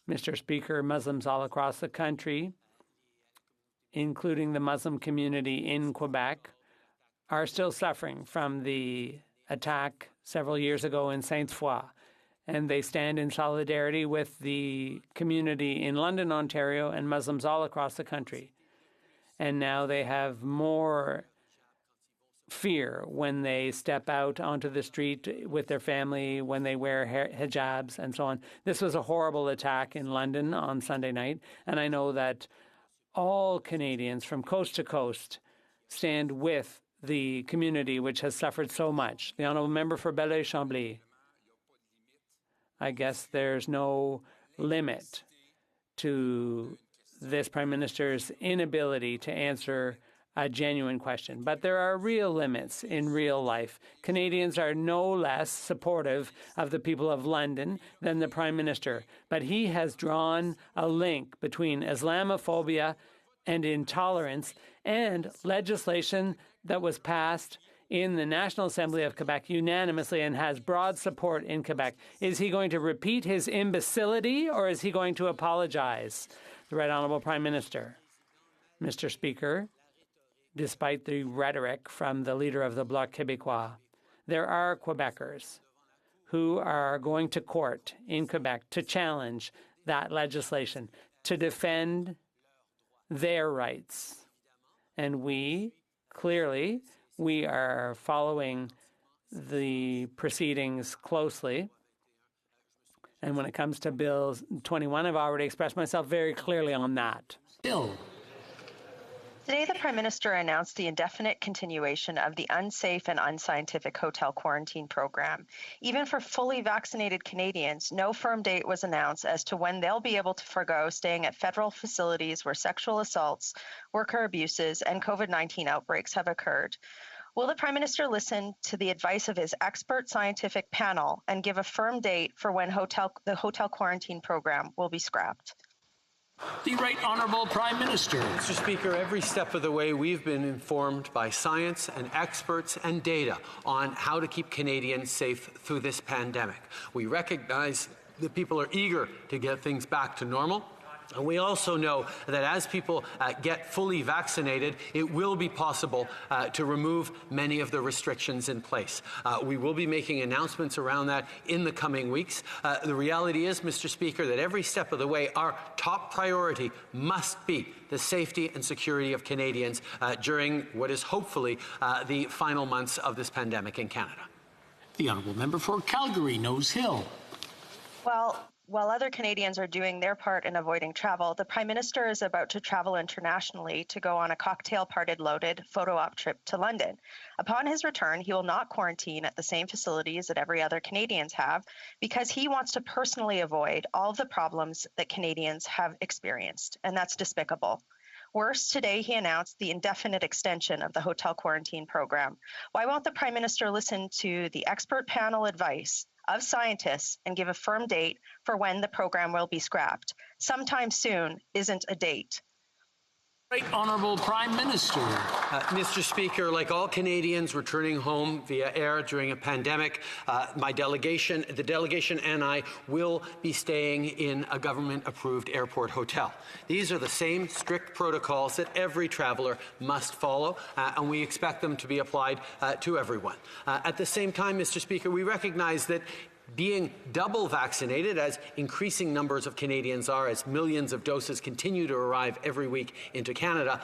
Mr. Speaker, Muslims all across the country, including the Muslim community in Quebec, are still suffering from the attack several years ago in Sainte-Foy. And they stand in solidarity with the community in London, Ontario, and Muslims all across the country. And now they have more fear when they step out onto the street with their family, when they wear hijabs and so on. This was a horrible attack in London on Sunday night, and I know that all Canadians from coast to coast stand with the community which has suffered so much. The Honourable Member for Belleuil-Chambly. I guess there's no limit to this Prime Minister's inability to answer a genuine question. But there are real limits in real life. Canadians are no less supportive of the people of London than the Prime Minister. But he has drawn a link between Islamophobia and intolerance and legislation that was passed in the National Assembly of Quebec unanimously and has broad support in Quebec. Is he going to repeat his imbecility or is he going to apologize? The Right Honourable Prime Minister. Mr. Speaker, despite the rhetoric from the leader of the Bloc Québécois, there are Quebecers who are going to court in Quebec to challenge that legislation, to defend their rights. And we are following the proceedings closely. And when it comes to Bill 21, I've already expressed myself very clearly on that. Bill. Today, the Prime Minister announced the indefinite continuation of the unsafe and unscientific hotel quarantine program. Even for fully vaccinated Canadians, no firm date was announced as to when they'll be able to forgo staying at federal facilities where sexual assaults, worker abuses, and COVID-19 outbreaks have occurred. Will the Prime Minister listen to the advice of his expert scientific panel and give a firm date for when the hotel quarantine program will be scrapped? The Right Honourable Prime Minister. Mr. Speaker, every step of the way we've been informed by science and experts and data on how to keep Canadians safe through this pandemic. We recognize that people are eager to get things back to normal. And we also know that as people get fully vaccinated, it will be possible to remove many of the restrictions in place. We will be making announcements around that in the coming weeks. The reality is, Mr. Speaker, that every step of the way, our top priority must be the safety and security of Canadians during what is hopefully the final months of this pandemic in Canada. The Honourable Member for Calgary, Nose Hill. Well, while other Canadians are doing their part in avoiding travel, the Prime Minister is about to travel internationally to go on a cocktail-party-loaded photo-op trip to London. Upon his return, he will not quarantine at the same facilities that every other Canadians have because he wants to personally avoid all of the problems that Canadians have experienced, and that's despicable. Worse, today he announced the indefinite extension of the hotel quarantine program. Why won't the Prime Minister listen to the expert panel advice of scientists and give a firm date for when the program will be scrapped? Sometime soon isn't a date. Right Honourable Prime Minister. Mr. Speaker, like all Canadians returning home via air during a pandemic, the delegation and I will be staying in a government-approved airport hotel. These are the same strict protocols that every traveller must follow, and we expect them to be applied to everyone. At the same time, Mr. Speaker, we recognize that being double vaccinated, as increasing numbers of Canadians are, as millions of doses continue to arrive every week into Canada,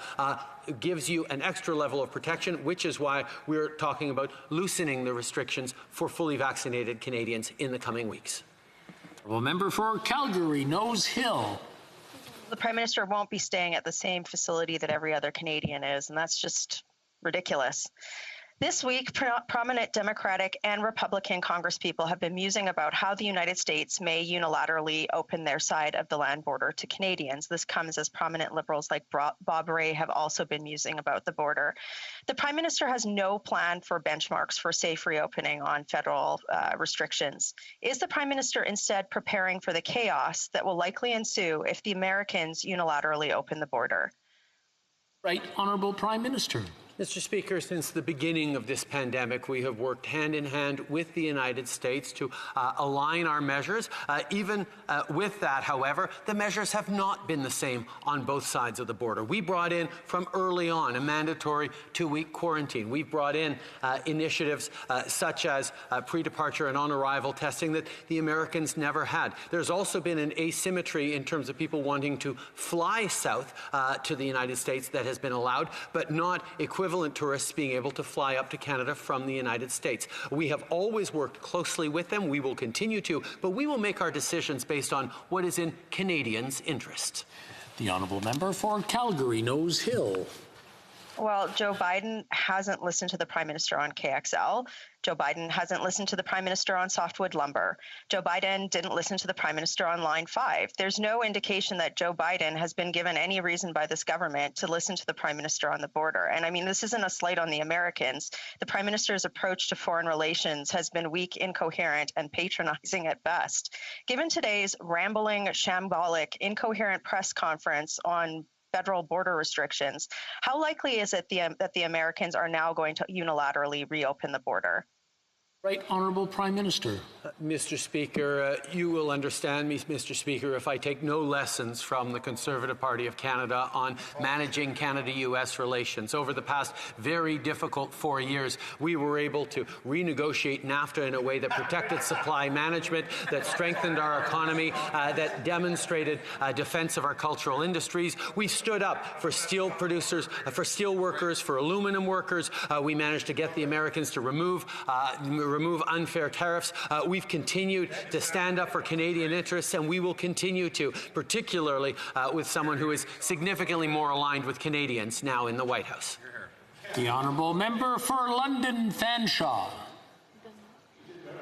gives you an extra level of protection, which is why we're talking about loosening the restrictions for fully vaccinated Canadians in the coming weeks. Well, Member for Calgary, Nose Hill. The Prime Minister won't be staying at the same facility that every other Canadian is, and that's just ridiculous. This week, prominent Democratic and Republican congresspeople have been musing about how the United States may unilaterally open their side of the land border to Canadians. This comes as prominent Liberals like Bob Rae have also been musing about the border. The Prime Minister has no plan for benchmarks for safe reopening on federal restrictions. Is the Prime Minister instead preparing for the chaos that will likely ensue if the Americans unilaterally open the border? Right Honourable Prime Minister. Mr. Speaker, since the beginning of this pandemic, we have worked hand in hand with the United States to align our measures. Even with that, however, the measures have not been the same on both sides of the border. We brought in from early on a mandatory 2-week quarantine. We brought in initiatives such as pre-departure and on-arrival testing that the Americans never had. There's also been an asymmetry in terms of people wanting to fly south to the United States that has been allowed, but not equivalent tourists being able to fly up to Canada from the United States. We have always worked closely with them. We will continue to, but we will make our decisions based on what is in Canadians' interest. The Honourable Member for Calgary, Nose Hill. Well, Joe Biden hasn't listened to the Prime Minister on KXL. Joe Biden hasn't listened to the Prime Minister on softwood lumber. Joe Biden didn't listen to the Prime Minister on Line 5. There's no indication that Joe Biden has been given any reason by this government to listen to the Prime Minister on the border. And I mean, this isn't a slight on the Americans. The Prime Minister's approach to foreign relations has been weak, incoherent, and patronizing at best. Given today's rambling, shambolic, incoherent press conference on federal border restrictions, how likely is it that the Americans are now going to unilaterally reopen the border? Right Honourable Prime Minister. Mr. Speaker, you will understand me, Mr. Speaker, if I take no lessons from the Conservative Party of Canada on managing Canada-U.S. relations. Over the past very difficult 4 years, we were able to renegotiate NAFTA in a way that protected supply management, that strengthened our economy, that demonstrated defense of our cultural industries. We stood up for steel producers, for steel workers, for aluminum workers. We managed to get the Americans to remove unfair tariffs. We've continued to stand up for Canadian interests, and we will continue to, particularly with someone who is significantly more aligned with Canadians now in the White House. The Honourable Member for London Fanshawe.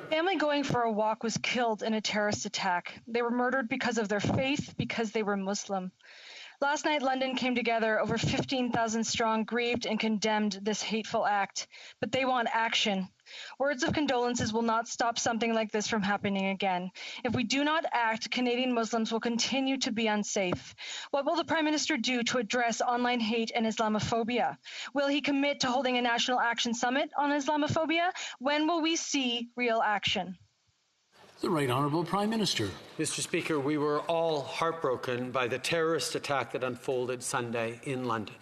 Family going for a walk was killed in a terrorist attack. They were murdered because of their faith, because they were Muslim. Last night, London came together, over 15,000 strong, grieved and condemned this hateful act. But they want action. Words of condolences will not stop something like this from happening again. If we do not act, Canadian Muslims will continue to be unsafe. What will the Prime Minister do to address online hate and Islamophobia? Will he commit to holding a national action summit on Islamophobia? When will we see real action? The Right Honourable Prime Minister. Mr. Speaker, we were all heartbroken by the terrorist attack that unfolded Sunday in London.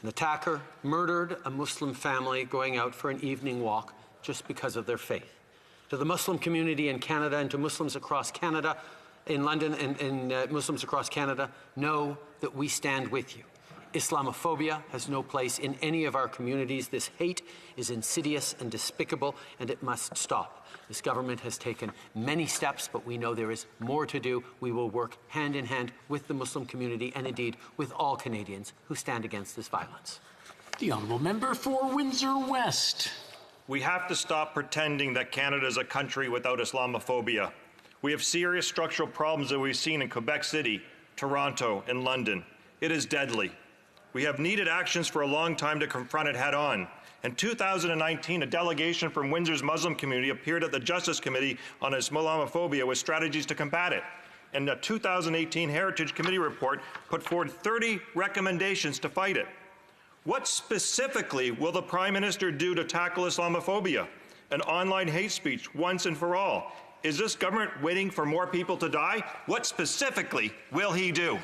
An attacker murdered a Muslim family going out for an evening walk just because of their faith. To the Muslim community in Canada and to Muslims across Canada, in London and Muslims across Canada, know that we stand with you. Islamophobia has no place in any of our communities. This hate is insidious and despicable, and it must stop. This government has taken many steps, but we know there is more to do. We will work hand in hand with the Muslim community and indeed with all Canadians who stand against this violence. The Honourable Member for Windsor West. We have to stop pretending that Canada is a country without Islamophobia. We have serious structural problems that we've seen in Quebec City, Toronto, and London. It is deadly. We have needed actions for a long time to confront it head on. In 2019, a delegation from Windsor's Muslim community appeared at the Justice Committee on Islamophobia with strategies to combat it. And the 2018 Heritage Committee report put forward 30 recommendations to fight it. What specifically will the Prime Minister do to tackle Islamophobia and online hate speech once and for all? Is this government waiting for more people to die? What specifically will he do?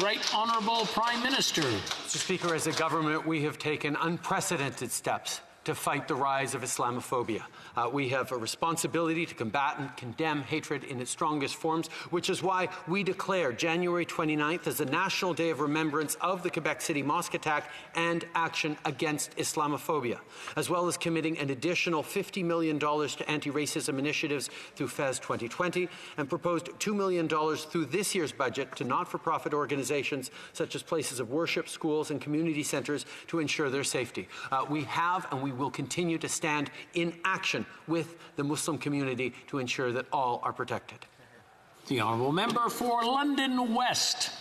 Right Honourable Prime Minister. Mr. Speaker, as a government, we have taken unprecedented steps to fight the rise of Islamophobia. We have a responsibility to combat and condemn hatred in its strongest forms, which is why we declare January 29th as a National Day of Remembrance of the Quebec City mosque attack and action against Islamophobia, as well as committing an additional $50 million to anti-racism initiatives through FES 2020 and proposed $2 million through this year's budget to not-for-profit organizations such as places of worship, schools and community centres to ensure their safety. We have and we will continue to stand in action with the Muslim community to ensure that all are protected. The Honourable Member for London West.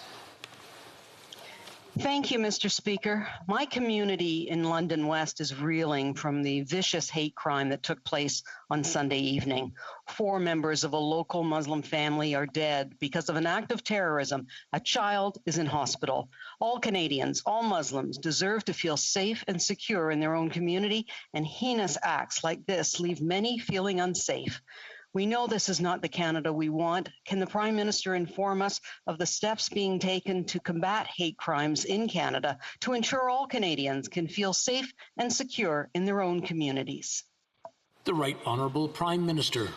Thank you, Mr. Speaker. My community in London West is reeling from the vicious hate crime that took place on Sunday evening. 4 members of a local Muslim family are dead because of an act of terrorism. A child is in hospital. All Canadians, all Muslims, deserve to feel safe and secure in their own community, and heinous acts like this leave many feeling unsafe. We know this is not the Canada we want. Can the Prime Minister inform us of the steps being taken to combat hate crimes in Canada to ensure all Canadians can feel safe and secure in their own communities? The Right Honourable Prime Minister.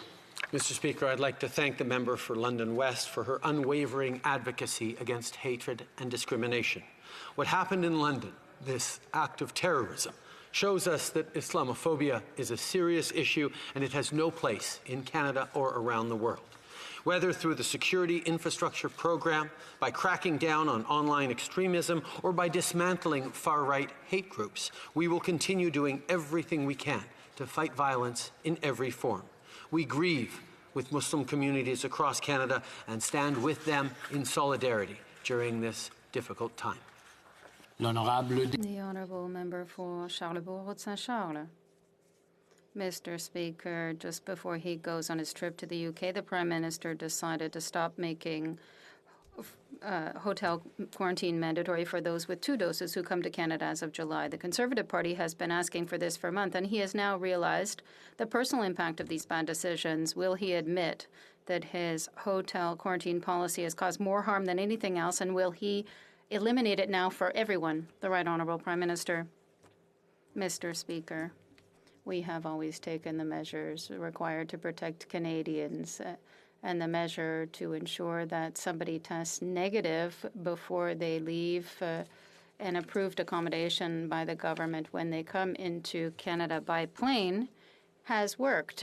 Mr. Speaker, I'd like to thank the member for London West for her unwavering advocacy against hatred and discrimination. What happened in London, this act of terrorism, shows us that Islamophobia is a serious issue and it has no place in Canada or around the world. whether through the Security Infrastructure Program, by cracking down on online extremism, or by dismantling far-right hate groups. We will continue doing everything we can to fight violence in every form. We grieve with Muslim communities across Canada and stand with them in solidarity during this difficult time. The Honourable Member for Charlebourg-Saint-Charles. Mr. Speaker, just before he goes on his trip to the UK, the Prime Minister decided to stop making hotel quarantine mandatory for those with 2 doses who come to Canada as of July. The Conservative Party has been asking for this for a month, and he has now realized the personal impact of these bad decisions. Will he admit that his hotel quarantine policy has caused more harm than anything else, and will he eliminate it now for everyone? The Right Honourable Prime Minister. Mr. Speaker, we have always taken the measures required to protect Canadians and the measure to ensure that somebody tests negative before they leave an approved accommodation by the government when they come into Canada by plane has worked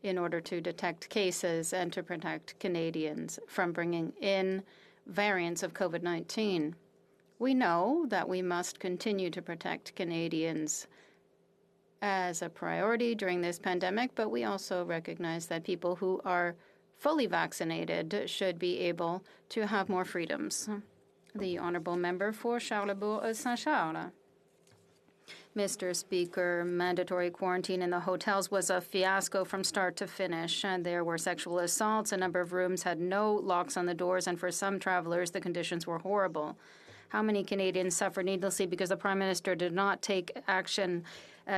in order to detect cases and to protect Canadians from bringing in variants of COVID-19. We know that we must continue to protect Canadians as a priority during this pandemic, but we also recognize that people who are fully vaccinated should be able to have more freedoms. The Honourable Member for Charlebourg-Saint-Charles. Mr. Speaker, mandatory quarantine in the hotels was a fiasco from start to finish. There were sexual assaults, a number of rooms had no locks on the doors, and for some travelers, the conditions were horrible. How many Canadians suffered needlessly because the Prime Minister did not take action,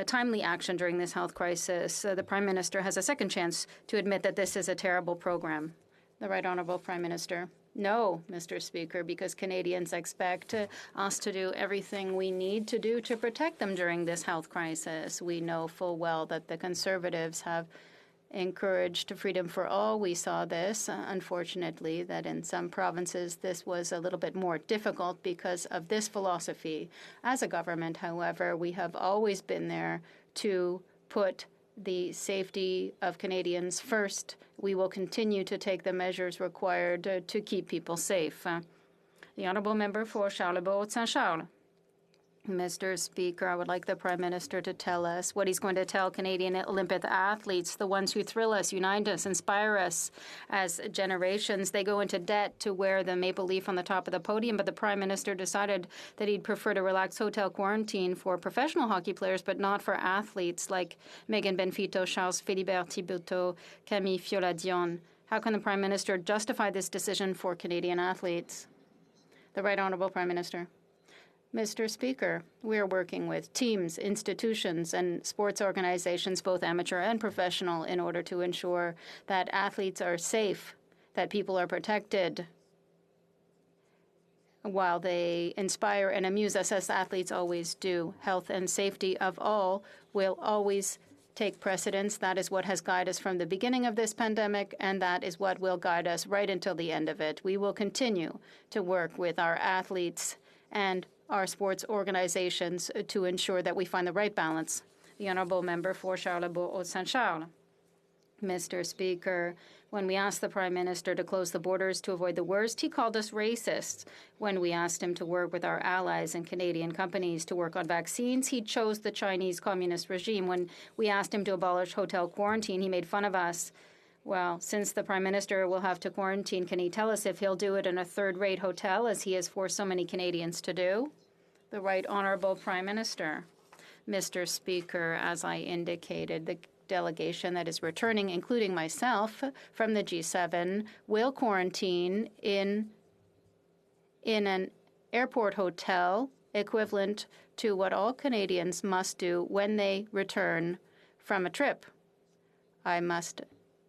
timely action during this health crisis? The Prime Minister has a second chance to admit that this is a terrible program. The Right Honourable Prime Minister. No, Mr. Speaker, because Canadians expect us to do everything we need to do to protect them during this health crisis. We know full well that the Conservatives have encouraged freedom for all. We saw this, unfortunately, that in some provinces this was a little bit more difficult because of this philosophy. As a government, however, we have always been there to put the safety of Canadians first. We will continue to take the measures required to keep people safe. The Honourable Member for Charlebourg-Saint-Charles. Mr. Speaker, I would like the Prime Minister to tell us what he's going to tell Canadian Olympic athletes, the ones who thrill us, unite us, inspire us as generations. They go into debt to wear the maple leaf on the top of the podium, but the Prime Minister decided that he'd prefer to relax hotel quarantine for professional hockey players, but not for athletes like Megan Benfito, Charles Philibert Thibauteau, Camille Fioladion. How can the Prime Minister justify this decision for Canadian athletes? The Right Honourable Prime Minister. Mr. Speaker, we are working with teams, institutions, and sports organizations, both amateur and professional, in order to ensure that athletes are safe, that people are protected, while they inspire and amuse us, as athletes always do. Health and safety of all will always take precedence. That is what has guided us from the beginning of this pandemic, and that is what will guide us right until the end of it. We will continue to work with our athletes and our sports organizations to ensure that we find the right balance. The Honourable Member for Charlebourg-Saint-Charles. Mr. Speaker, when we asked the Prime Minister to close the borders to avoid the worst, he called us racists. When we asked him to work with our allies and Canadian companies to work on vaccines, he chose the Chinese Communist regime. When we asked him to abolish hotel quarantine, he made fun of us. Well, since the Prime Minister will have to quarantine, can he tell us if he'll do it in a third-rate hotel, as he has forced so many Canadians to do? The Right Honourable Prime Minister. Mr. Speaker, as I indicated, the delegation that is returning, including myself, from the G7, will quarantine in an airport hotel equivalent to what all Canadians must do when they return from a trip. I must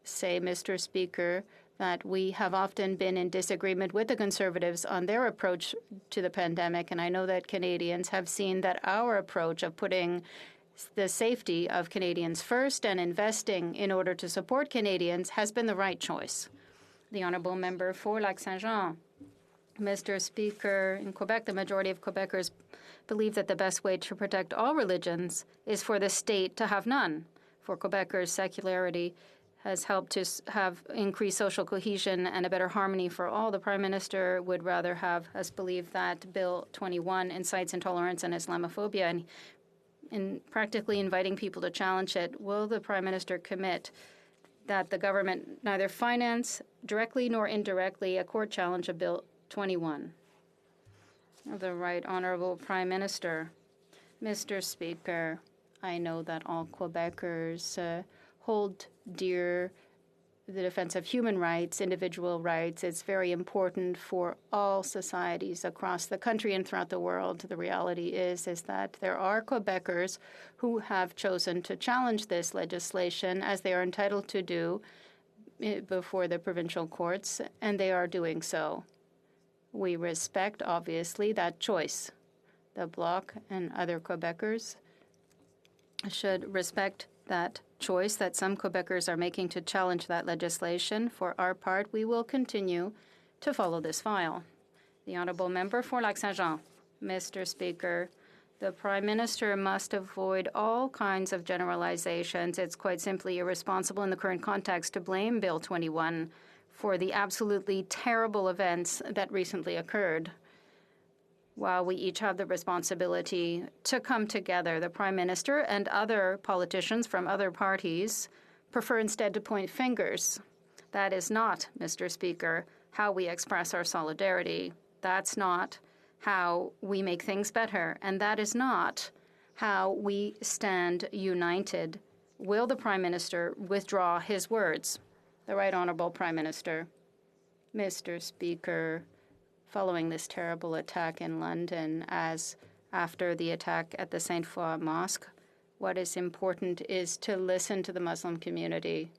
say, Mr. Speaker, that we have often been in disagreement with the Conservatives on their approach to the pandemic, and I know that Canadians have seen that our approach of putting the safety of Canadians first and investing in order to support Canadians has been the right choice. The Honourable Member for Lac-Saint-Jean. Mr. Speaker, in Quebec, the majority of Quebecers believe that the best way to protect all religions is for the state to have none. For Quebecers, secularity has helped to have increased social cohesion and a better harmony for all. The Prime Minister would rather have us believe that Bill 21 incites intolerance and Islamophobia and in practically inviting people to challenge it. Will the Prime Minister commit that the government neither finance directly nor indirectly a court challenge of Bill 21? The Right Honourable Prime Minister. Mr. Speaker, I know that all Quebecers hold dear the defense of human rights, individual rights. It's very important for all societies across the country and throughout the world. The reality is that there are Quebecers who have chosen to challenge this legislation, as they are entitled to do before the provincial courts, and they are doing so. We respect, obviously, that choice. The Bloc and other Quebecers should respect that choice that some Quebecers are making to challenge that legislation. For our part, we will continue to follow this file. The Honourable Member for Lac-Saint-Jean. Mr. Speaker, the Prime Minister must avoid all kinds of generalizations. It's quite simply irresponsible in the current context to blame Bill 21 for the absolutely terrible events that recently occurred. While we each have the responsibility to come together, the Prime Minister and other politicians from other parties prefer instead to point fingers. That is not, Mr. Speaker, how we express our solidarity. That's not how we make things better. And that is not how we stand united. Will the Prime Minister withdraw his words? The Right Honourable Prime Minister. Mr. Speaker, following this terrible attack in London, as after the attack at the Sainte Foy Mosque, what is important is to listen to the Muslim community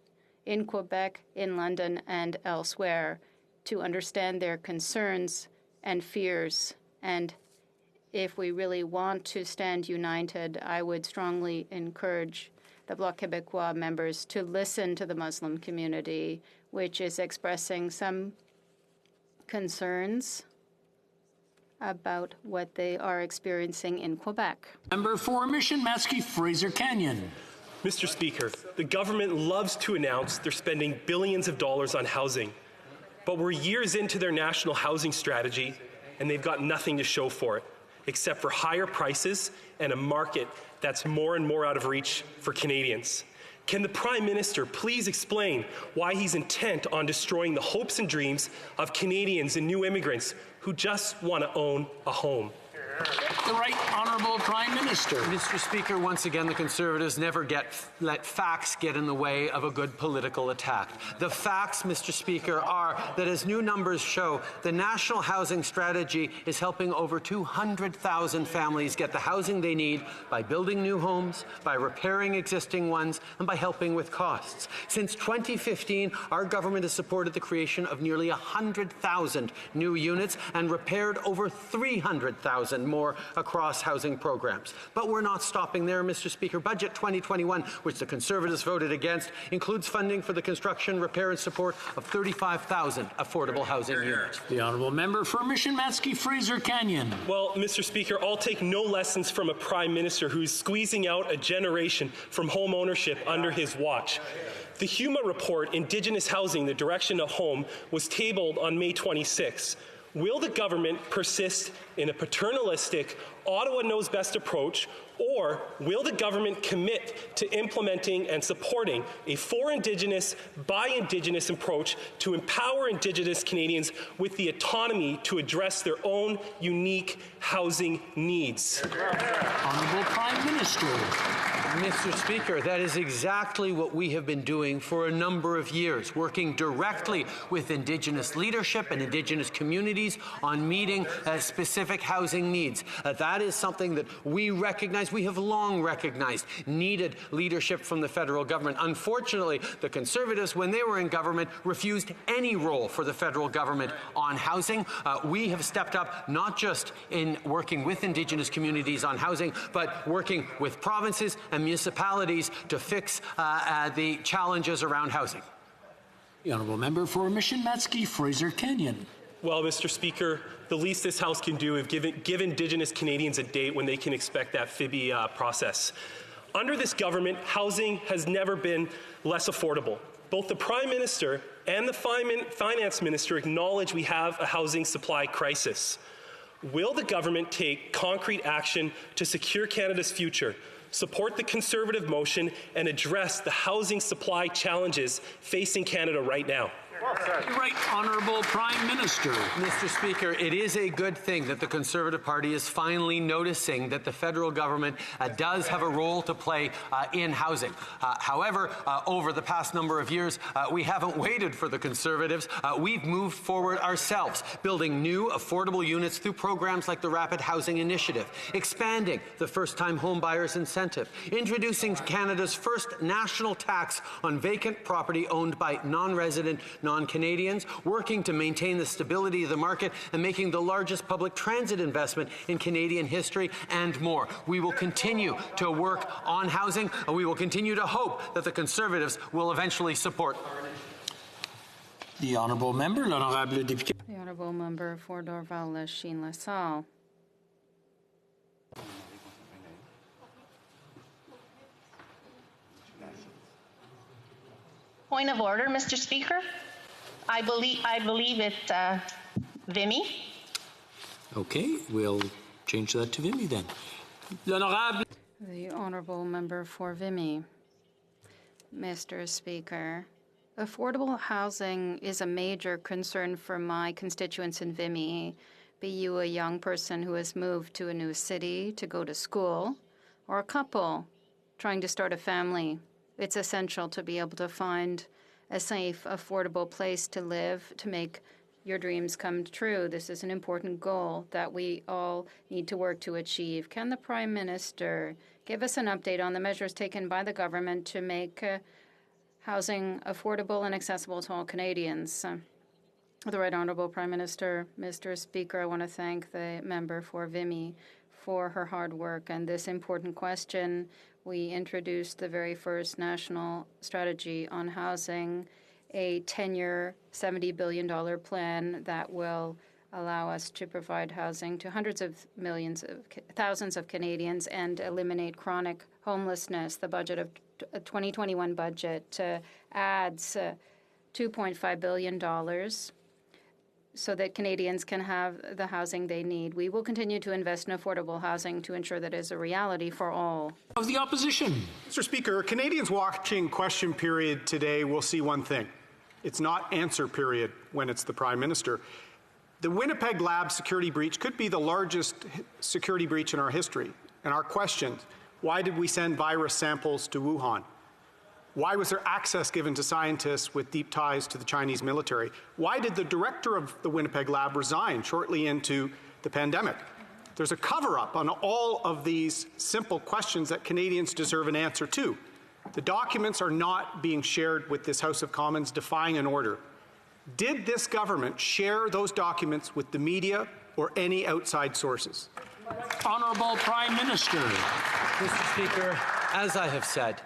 in Quebec, in London, and elsewhere, to understand their concerns and fears. And if we really want to stand united, I would strongly encourage the Bloc Québécois members to listen to the Muslim community, which is expressing some concerns about what they are experiencing in Quebec. Member for Mission Matsky Fraser Canyon. Mr. Speaker, the government loves to announce they're spending billions of dollars on housing, but we're years into their national housing strategy and they've got nothing to show for it, except for higher prices and a market that's more and more out of reach for Canadians. Can the Prime Minister please explain why he's intent on destroying the hopes and dreams of Canadians and new immigrants who just want to own a home? The Right Honourable Prime Minister. Mr. Speaker, once again, the Conservatives never let facts get in the way of a good political attack. The facts, Mr. Speaker, are that as new numbers show, the National Housing Strategy is helping over 200,000 families get the housing they need by building new homes, by repairing existing ones, and by helping with costs. Since 2015, our government has supported the creation of nearly 100,000 new units and repaired over 300,000 more across housing programs. But we're not stopping there, Mr. Speaker. Budget 2021, which the Conservatives voted against, includes funding for the construction, repair and support of 35,000 affordable housing units. The Honourable Member for Mission Matsky Fraser Canyon. Well, Mr. Speaker, I'll take no lessons from a Prime Minister who's squeezing out a generation from home ownership under his watch. The HUMA report, Indigenous Housing, the Direction of Home, was tabled on May 26. Will the government persist in a paternalistic, Ottawa knows best approach, or will the government commit to implementing and supporting a for Indigenous, by Indigenous approach to empower Indigenous Canadians with the autonomy to address their own unique housing needs? Honourable Prime Minister. Mr. Speaker, that is exactly what we have been doing for a number of years, working directly with Indigenous leadership and Indigenous communities on meeting specific housing needs. That is something that we recognize, we have long recognized, needed leadership from the federal government. Unfortunately, the Conservatives, when they were in government, refused any role for the federal government on housing. We have stepped up not just in working with Indigenous communities on housing, but working with provinces and municipalities to fix the challenges around housing. The Honourable Member for Mission Matsky Fraser Canyon. Well, Mr. Speaker, the least this House can do is give Indigenous Canadians a date when they can expect that FIBI process. Under this government, housing has never been less affordable. Both the Prime Minister and the Finance Minister acknowledge we have a housing supply crisis. Will the government take concrete action to secure Canada's future, support the Conservative motion, and address the housing supply challenges facing Canada right now? Right, Honourable Prime Minister. Mr. Speaker, it is a good thing that the Conservative Party is finally noticing that the federal government does have a role to play in housing. However, over the past number of years, we haven't waited for the Conservatives. We've moved forward ourselves, building new affordable units through programs like the Rapid Housing Initiative, expanding the first-time home buyers incentive, introducing Canada's first national tax on vacant property owned by non-resident non-Canadians, working to maintain the stability of the market, and making the largest public transit investment in Canadian history, and more. We will continue to work on housing, and we will continue to hope that the Conservatives will eventually support. The Honourable Member, l'Honourable Député. The Honourable Member for Dorval-Lachine-LaSalle. Point of order, Mr. Speaker. I believe it's Vimy. Okay, we'll change that to Vimy then. L'Honourable. The Honourable Member for Vimy. Mr. Speaker, affordable housing is a major concern for my constituents in Vimy, be you a young person who has moved to a new city to go to school, or a couple trying to start a family. It's essential to be able to find a safe, affordable place to live, to make your dreams come true. This is an important goal that we all need to work to achieve. Can the Prime Minister give us an update on the measures taken by the government to make housing affordable and accessible to all Canadians? The Right Honourable Prime Minister. Mr. Speaker, I want to thank the member for Vimy for her hard work and this important question. We introduced the very first national strategy on housing, a 10-year, $70 billion plan that will allow us to provide housing to hundreds of millions of thousands of Canadians and eliminate chronic homelessness. The budget of 2021 budget adds $2.5 billion so that Canadians can have the housing they need. We will continue to invest in affordable housing to ensure that it is a reality for all. Of the opposition. Mr. Speaker, Canadians watching question period today will see one thing. It's not answer period when it's the Prime Minister. The Winnipeg lab security breach could be the largest security breach in our history. And our questions: why did we send virus samples to Wuhan? Why was there access given to scientists with deep ties to the Chinese military? Why did the director of the Winnipeg lab resign shortly into the pandemic? There's a cover-up on all of these simple questions that Canadians deserve an answer to. The documents are not being shared with this House of Commons, defying an order. Did this government share those documents with the media or any outside sources? Honourable Prime Minister. Mr. Speaker, as I have said,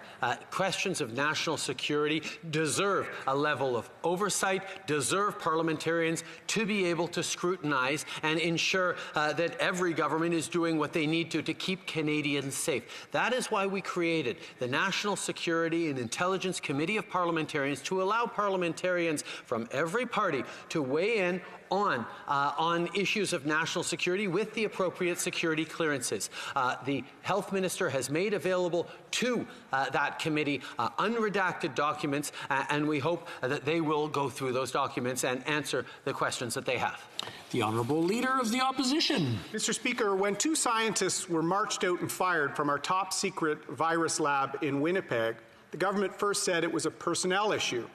questions of national security deserve a level of oversight, deserve parliamentarians to be able to scrutinize and ensure that every government is doing what they need to keep Canadians safe. That is why we created the National Security and Intelligence Committee of Parliamentarians, to allow parliamentarians from every party to weigh in on issues of national security with the appropriate security clearances. The Health Minister has made available to that committee unredacted documents, and we hope that they will go through those documents and answer the questions that they have. The Honourable Leader of the Opposition. Mr. Speaker, when two scientists were marched out and fired from our top secret virus lab in Winnipeg, the government first said it was a personnel issue.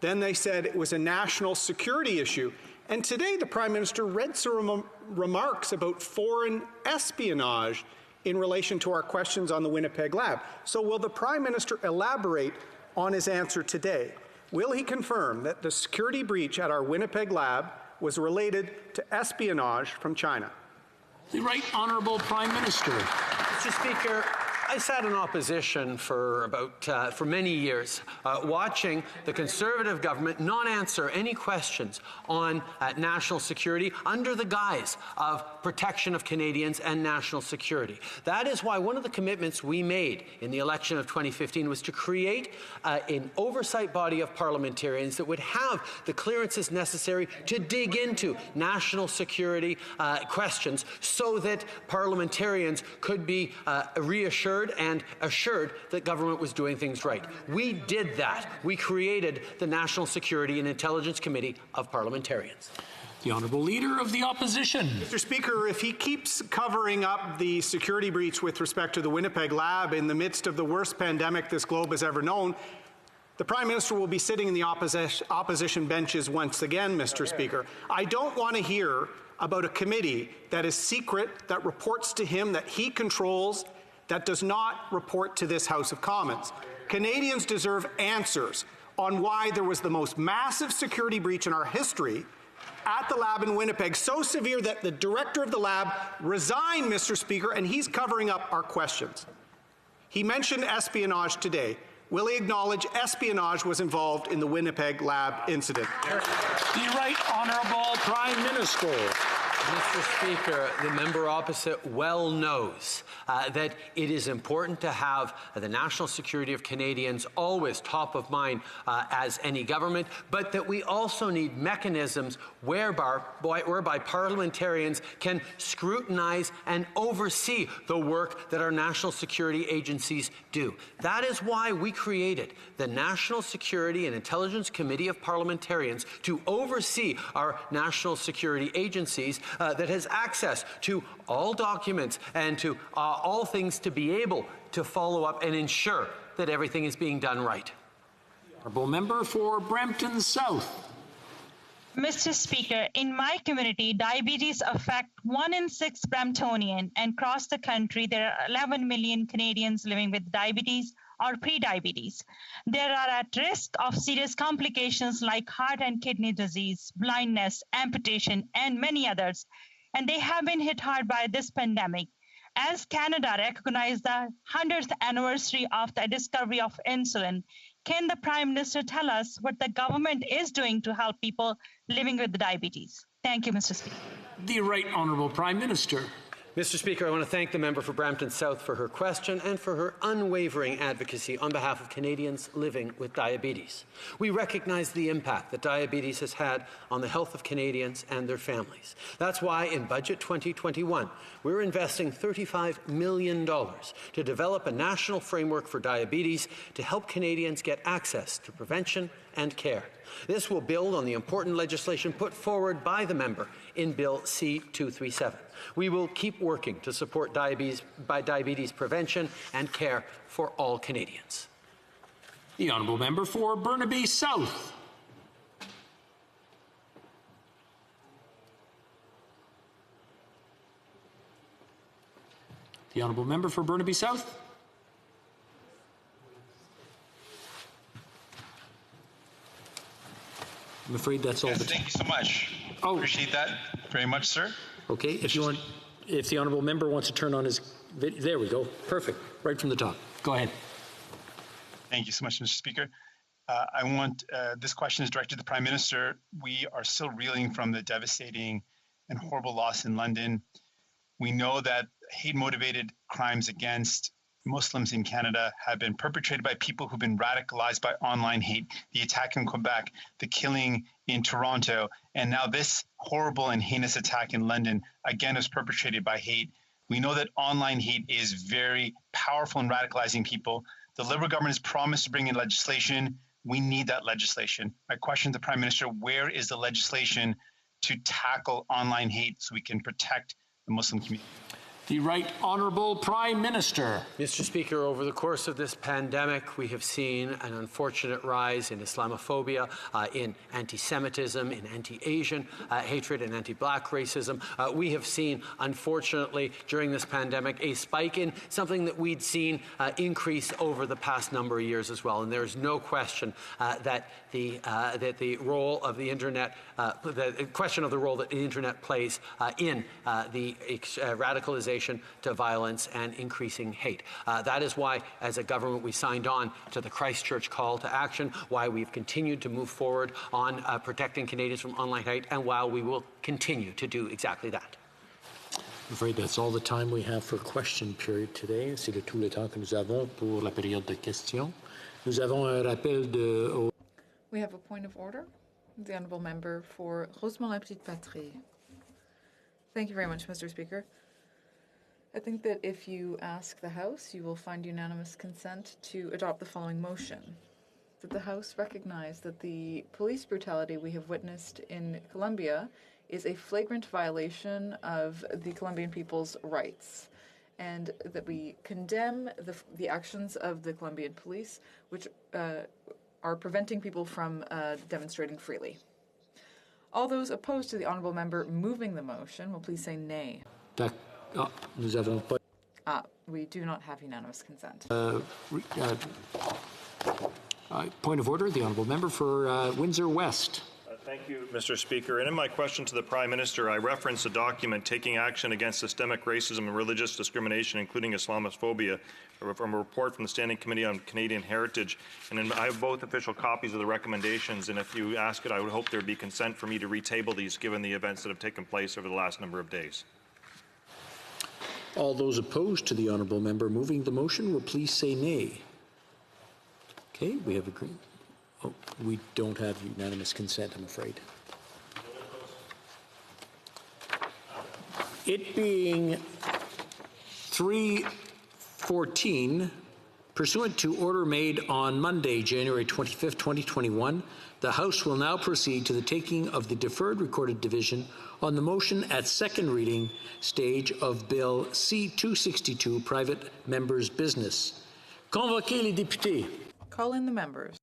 Then they said it was a national security issue. And today the Prime Minister read some remarks about foreign espionage in relation to our questions on the Winnipeg lab. So will the Prime Minister elaborate on his answer today? Will he confirm that the security breach at our Winnipeg lab was related to espionage from China? The Right Honourable Prime Minister. Mr. Speaker, I sat in opposition for many years, watching the Conservative government not answer any questions on national security under the guise of protection of Canadians and national security. That is why one of the commitments we made in the election of 2015 was to create an oversight body of parliamentarians that would have the clearances necessary to dig into national security questions so that parliamentarians could be reassured and assured that government was doing things right. We did that. We created the National Security and Intelligence Committee of Parliamentarians. The Honourable Leader of the Opposition. Mr. Speaker, if he keeps covering up the security breach with respect to the Winnipeg lab in the midst of the worst pandemic this globe has ever known, the Prime Minister will be sitting in the opposition benches once again, Mr. Speaker. I don't want to hear about a committee that is secret, that reports to him, that he controls, that does not report to this House of Commons. Canadians deserve answers on why there was the most massive security breach in our history at the lab in Winnipeg, so severe that the director of the lab resigned, Mr. Speaker, and he's covering up our questions. He mentioned espionage today. Will he acknowledge espionage was involved in the Winnipeg lab incident? The Right Honourable Prime Minister. Mr. Speaker, the member opposite well knows that it is important to have the national security of Canadians always top of mind as any government, but that we also need mechanisms whereby parliamentarians can scrutinize and oversee the work that our national security agencies do. That is why we created the National Security and Intelligence Committee of Parliamentarians to oversee our national security agencies that has access to all documents and to all things to be able to follow up and ensure that everything is being done right. Honourable Member for Brampton South. Mr. Speaker, in my community, diabetes affects 1 in 6 Bramptonian, and across the country, there are 11 million Canadians living with diabetes or pre-diabetes. They are at risk of serious complications like heart and kidney disease, blindness, amputation, and many others. And they have been hit hard by this pandemic. As Canada recognized the 100th anniversary of the discovery of insulin, can the Prime Minister tell us what the government is doing to help people living with diabetes? Thank you, Mr. Speaker. The Right Honourable Prime Minister. Mr. Speaker, I want to thank the member for Brampton South for her question and for her unwavering advocacy on behalf of Canadians living with diabetes. We recognize the impact that diabetes has had on the health of Canadians and their families. That's why in Budget 2021, we're investing $35 million to develop a national framework for diabetes to help Canadians get access to prevention and care. This will build on the important legislation put forward by the member in Bill C-237. We will keep working to support diabetes prevention and care for all Canadians. The Honourable Member for Burnaby South. The Honourable Member for Burnaby South. I'm afraid that's all. Thank you so much. Oh, appreciate that very much, sir. Okay, if the honourable member wants to turn on his video, there we go. Perfect. Right from the top. Go ahead. Thank you so much, Mr. Speaker. This question is directed to the Prime Minister. We are still reeling from the devastating and horrible loss in London. We know that hate-motivated crimes against Muslims in Canada have been perpetrated by people who've been radicalized by online hate. The attack in Quebec, the killing in Toronto, and now this horrible and heinous attack in London, again, is perpetrated by hate. We know that online hate is very powerful in radicalizing people. The Liberal government has promised to bring in legislation. We need that legislation. My question to the Prime Minister, where is the legislation to tackle online hate so we can protect the Muslim community? The Right Honourable Prime Minister. Mr. Speaker, over the course of this pandemic, we have seen an unfortunate rise in Islamophobia, in anti-Semitism, in anti-Asian hatred, and anti-black racism. We have seen, unfortunately, during this pandemic, a spike in something that we'd seen increase over the past number of years as well. And there is no question that the role of the internet, the question of the role that the internet plays in the radicalization incitation to violence and increasing hate. That is why, as a government, we signed on to the Christchurch call to action, why we've continued to move forward on protecting Canadians from online hate, and why we will continue to do exactly that. I'm afraid that's all the time we have for question period today. C'est tout le temps que nous avons pour la période de questions. Nous avons un rappel de... We have a point of order. The honourable member for Rosemont-la-Petite-Patrie. Thank you very much, Mr. Speaker. I think that if you ask the House, you will find unanimous consent to adopt the following motion. That the House recognize that the police brutality we have witnessed in Colombia is a flagrant violation of the Colombian people's rights, and that we condemn the actions of the Colombian police, which are preventing people from demonstrating freely. All those opposed to the honourable member moving the motion will please say nay. We do not have unanimous consent. Point of order, the honourable member for Windsor West. Thank you, Mr. Speaker. And in my question to the Prime Minister, I referenced a document taking action against systemic racism and religious discrimination, including Islamophobia, from a report from the Standing Committee on Canadian Heritage. And I have both official copies of the recommendations, and if you ask it, I would hope there would be consent for me to retable these, given the events that have taken place over the last number of days. All those opposed to the honourable member moving the motion will please say nay. Okay, we have agreement. Oh, we don't have unanimous consent, I'm afraid. It being 3:14, pursuant to order made on Monday, January 25th, 2021, the House will now proceed to the taking of the deferred recorded division on the motion at second reading stage of Bill C-262, Private Members' Business. Convoquez les députés. Call in the members.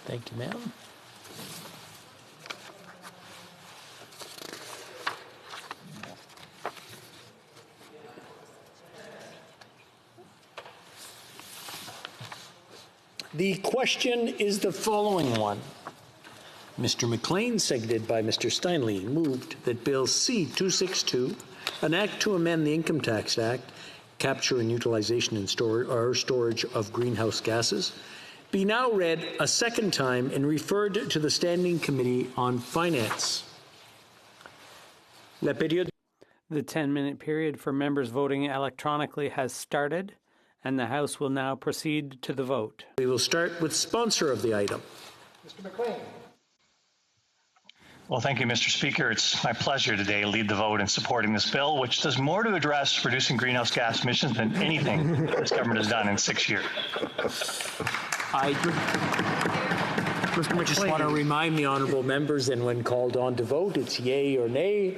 Thank you, ma'am. The question is the following one. Mr. McLean, seconded by Mr. Steinle, moved that Bill C-262, an act to amend the Income Tax Act, capture and utilization and storage of greenhouse gases, be now read a second time and referred to the Standing Committee on Finance. La période. The 10-minute period for members voting electronically has started, and the House will now proceed to the vote. We will start with sponsor of the item. Mr. McLean. Well, thank you, Mr. Speaker. It's my pleasure today to lead the vote in supporting this bill, which does more to address reducing greenhouse gas emissions than anything this government has done in 6 years. I just want to remind the honourable members, and when called on to vote, it's yay or nay.